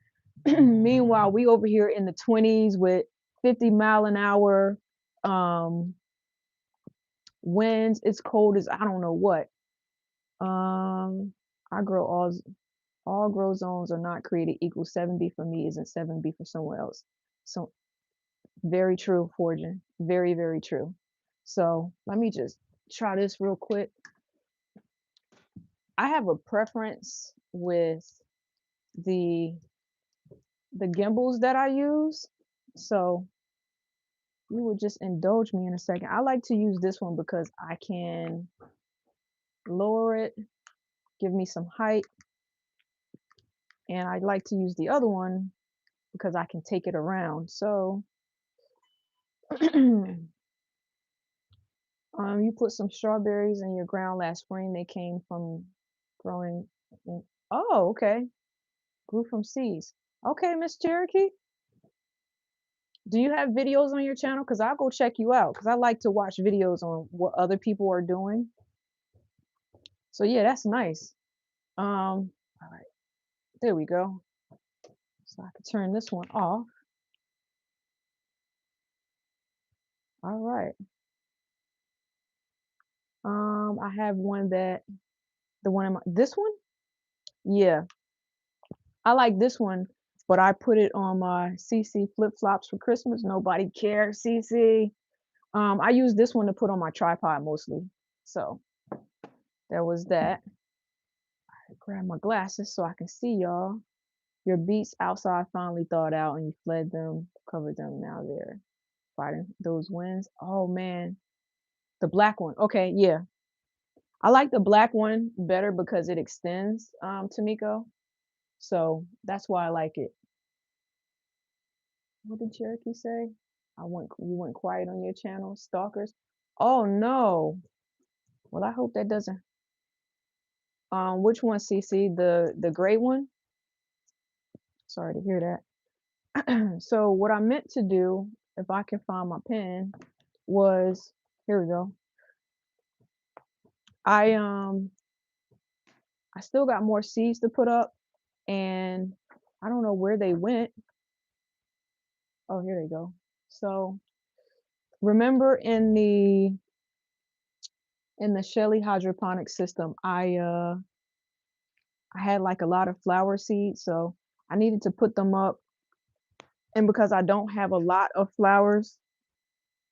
A: Meanwhile, we over here in the 20s with 50-mile-an-hour winds. It's cold as I don't know what. I grow all grow zones are not created equal. 7B for me isn't 7B for someone else. So very true, Fortune. Very, very true. So let me just try this real quick. I have a preference with the gimbals that I use. So you would just indulge me in a second. I like to use this one because I can lower it, give me some height, and I like to use the other one because I can take it around. So you put some strawberries in your ground last spring. They came from growing. Oh, okay. Grew from seeds. Okay, Miss Cherokee. Do you have videos on your channel? Because I'll go check you out. Because I like to watch videos on what other people are doing. So yeah, that's nice. All right, there we go. So I can turn this one off. All right. I have one the one in this one? Yeah. I like this one. but I put it on my CC flip-flops for Christmas. Nobody cares, CC. I use this one to put on my tripod mostly. So there was that. Grab my glasses so I can see y'all. Your beats outside finally thawed out and you fled them, covered them. Now they're fighting those winds. Oh man, the black one. Okay, yeah. I like the black one better because it extends, Tamiko. So that's why I like it. What did Cherokee say? You went quiet on your channel, stalkers. Oh no. Well, I hope that doesn't. Which one, CC? The gray one? Sorry to hear that. So what I meant to do, if I can find my pen, was here we go. I um I still got more seeds to put up and I don't know where they went. Oh, here they go. So remember in the Shelly hydroponic system, I had like a lot of flower seeds, so I needed to put them up. And because I don't have a lot of flowers,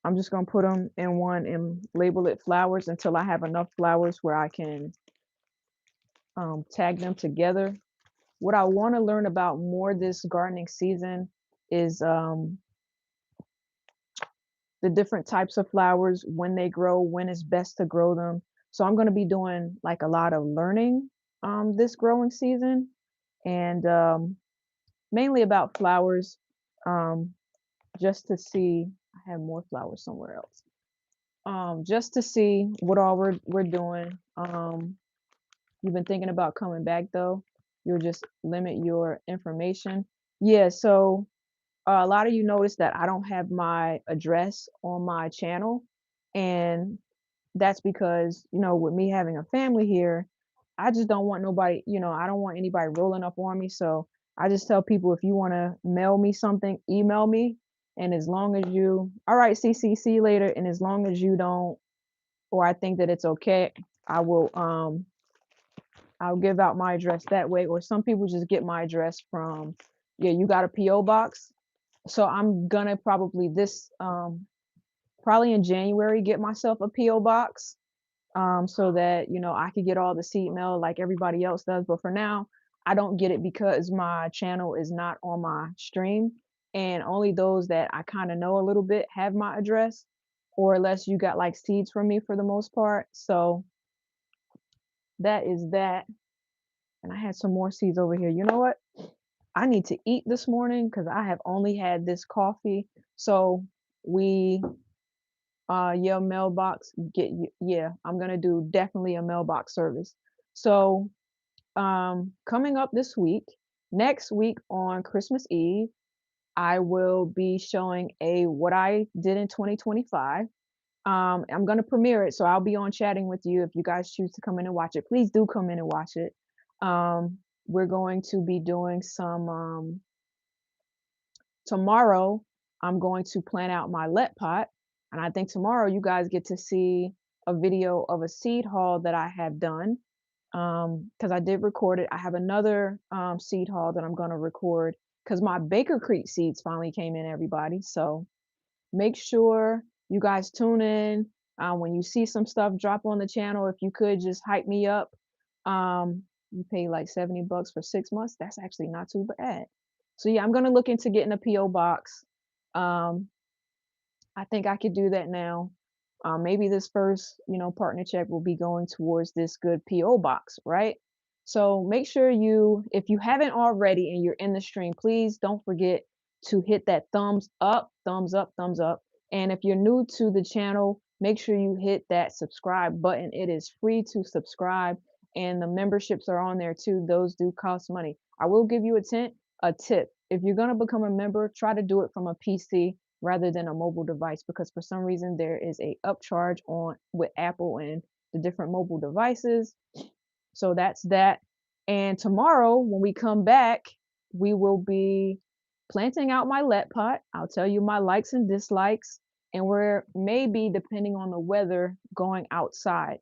A: I'm just gonna put them in one and label it flowers until I have enough flowers where I can tag them together. What I want to learn about more this gardening season is the different types of flowers, when they grow, when it's best to grow them. So I'm going to be doing like a lot of learning this growing season and mainly about flowers um, just to see. I have more flowers somewhere else. Just to see what all we're doing. You've been thinking about coming back though. You'll just limit your information. Yeah, so a lot of you noticed that I don't have my address on my channel, and that's because, with me having a family here, I just don't want nobody, I don't want anybody rolling up on me. So I just tell people, if you want to mail me something, email me. And as long as all right, CC, see you later. And as long as you don't, or I think that it's okay, I will, I'll give out my address that way. Or some people just get my address from, yeah, you got a PO box. So I'm gonna probably probably in January get myself a PO box so that I could get all the seed mail like everybody else does. But for now, I don't get it because my channel is not on my stream, and only those that I kind of know a little bit have my address, or unless you got like seeds from me for the most part. So that is that. And I had some more seeds over here. You know what? I need to eat this morning because I have only had this coffee. So we your mailbox yeah, I'm gonna do definitely a mailbox service. So coming up this week, next week on Christmas Eve, I will be showing a what I did in 2025. I'm gonna premiere it, so I'll be on chatting with you if you guys choose to come in and watch it. Please do come in and watch it. We're going to be doing some tomorrow. I'm going to plan out my let pot, and I think tomorrow you guys get to see a video of a seed haul that I have done because I did record it. I have another seed haul that I'm going to record because my Baker Creek seeds finally came in, everybody. So make sure you guys tune in when you see some stuff drop on the channel. If you could just hype me up. You pay like $70 for 6 months. That's actually not too bad. So yeah, I'm gonna look into getting a PO box. Um, I think I could do that now. Maybe this first, partner check will be going towards this good PO box, right? So make sure if you haven't already and you're in the stream, please don't forget to hit that thumbs up, thumbs up, thumbs up. And if you're new to the channel, make sure you hit that subscribe button. It is free to subscribe, and the memberships are on there too. Those do cost money. I will give you a tip. If you're gonna become a member, try to do it from a PC rather than a mobile device, because for some reason there is a upcharge on with Apple and the different mobile devices. So that's that. And tomorrow when we come back, we will be planting out my let pot. I'll tell you my likes and dislikes, and we're maybe, depending on the weather, going outside.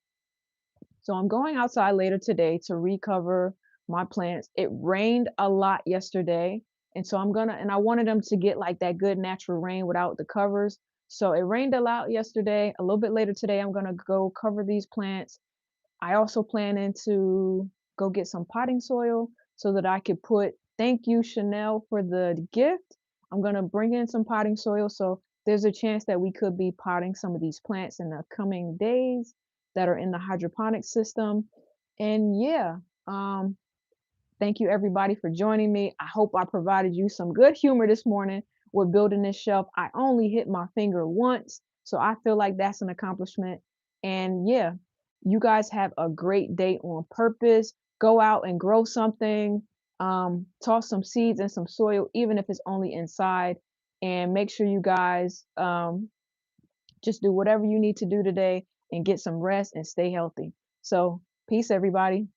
A: So I'm going outside later today to recover my plants. It rained a lot yesterday, And so I wanted them to get like that good natural rain without the covers. So it rained a lot yesterday. A little bit later today, I'm gonna go cover these plants. I also planning to go get some potting soil so that I could put thank you Chanel for the gift. I'm gonna bring in some potting soil, so there's a chance that we could be potting some of these plants in the coming days that are in the hydroponic system. And yeah, um, thank you everybody for joining me. I hope I provided you some good humor this morning with building this shelf. I only hit my finger once, so I feel like that's an accomplishment. And yeah, you guys have a great day on purpose. Go out and grow something. Toss some seeds in some soil, even if it's only inside. And make sure you guys just do whatever you need to do today and get some rest and stay healthy. So, peace, everybody.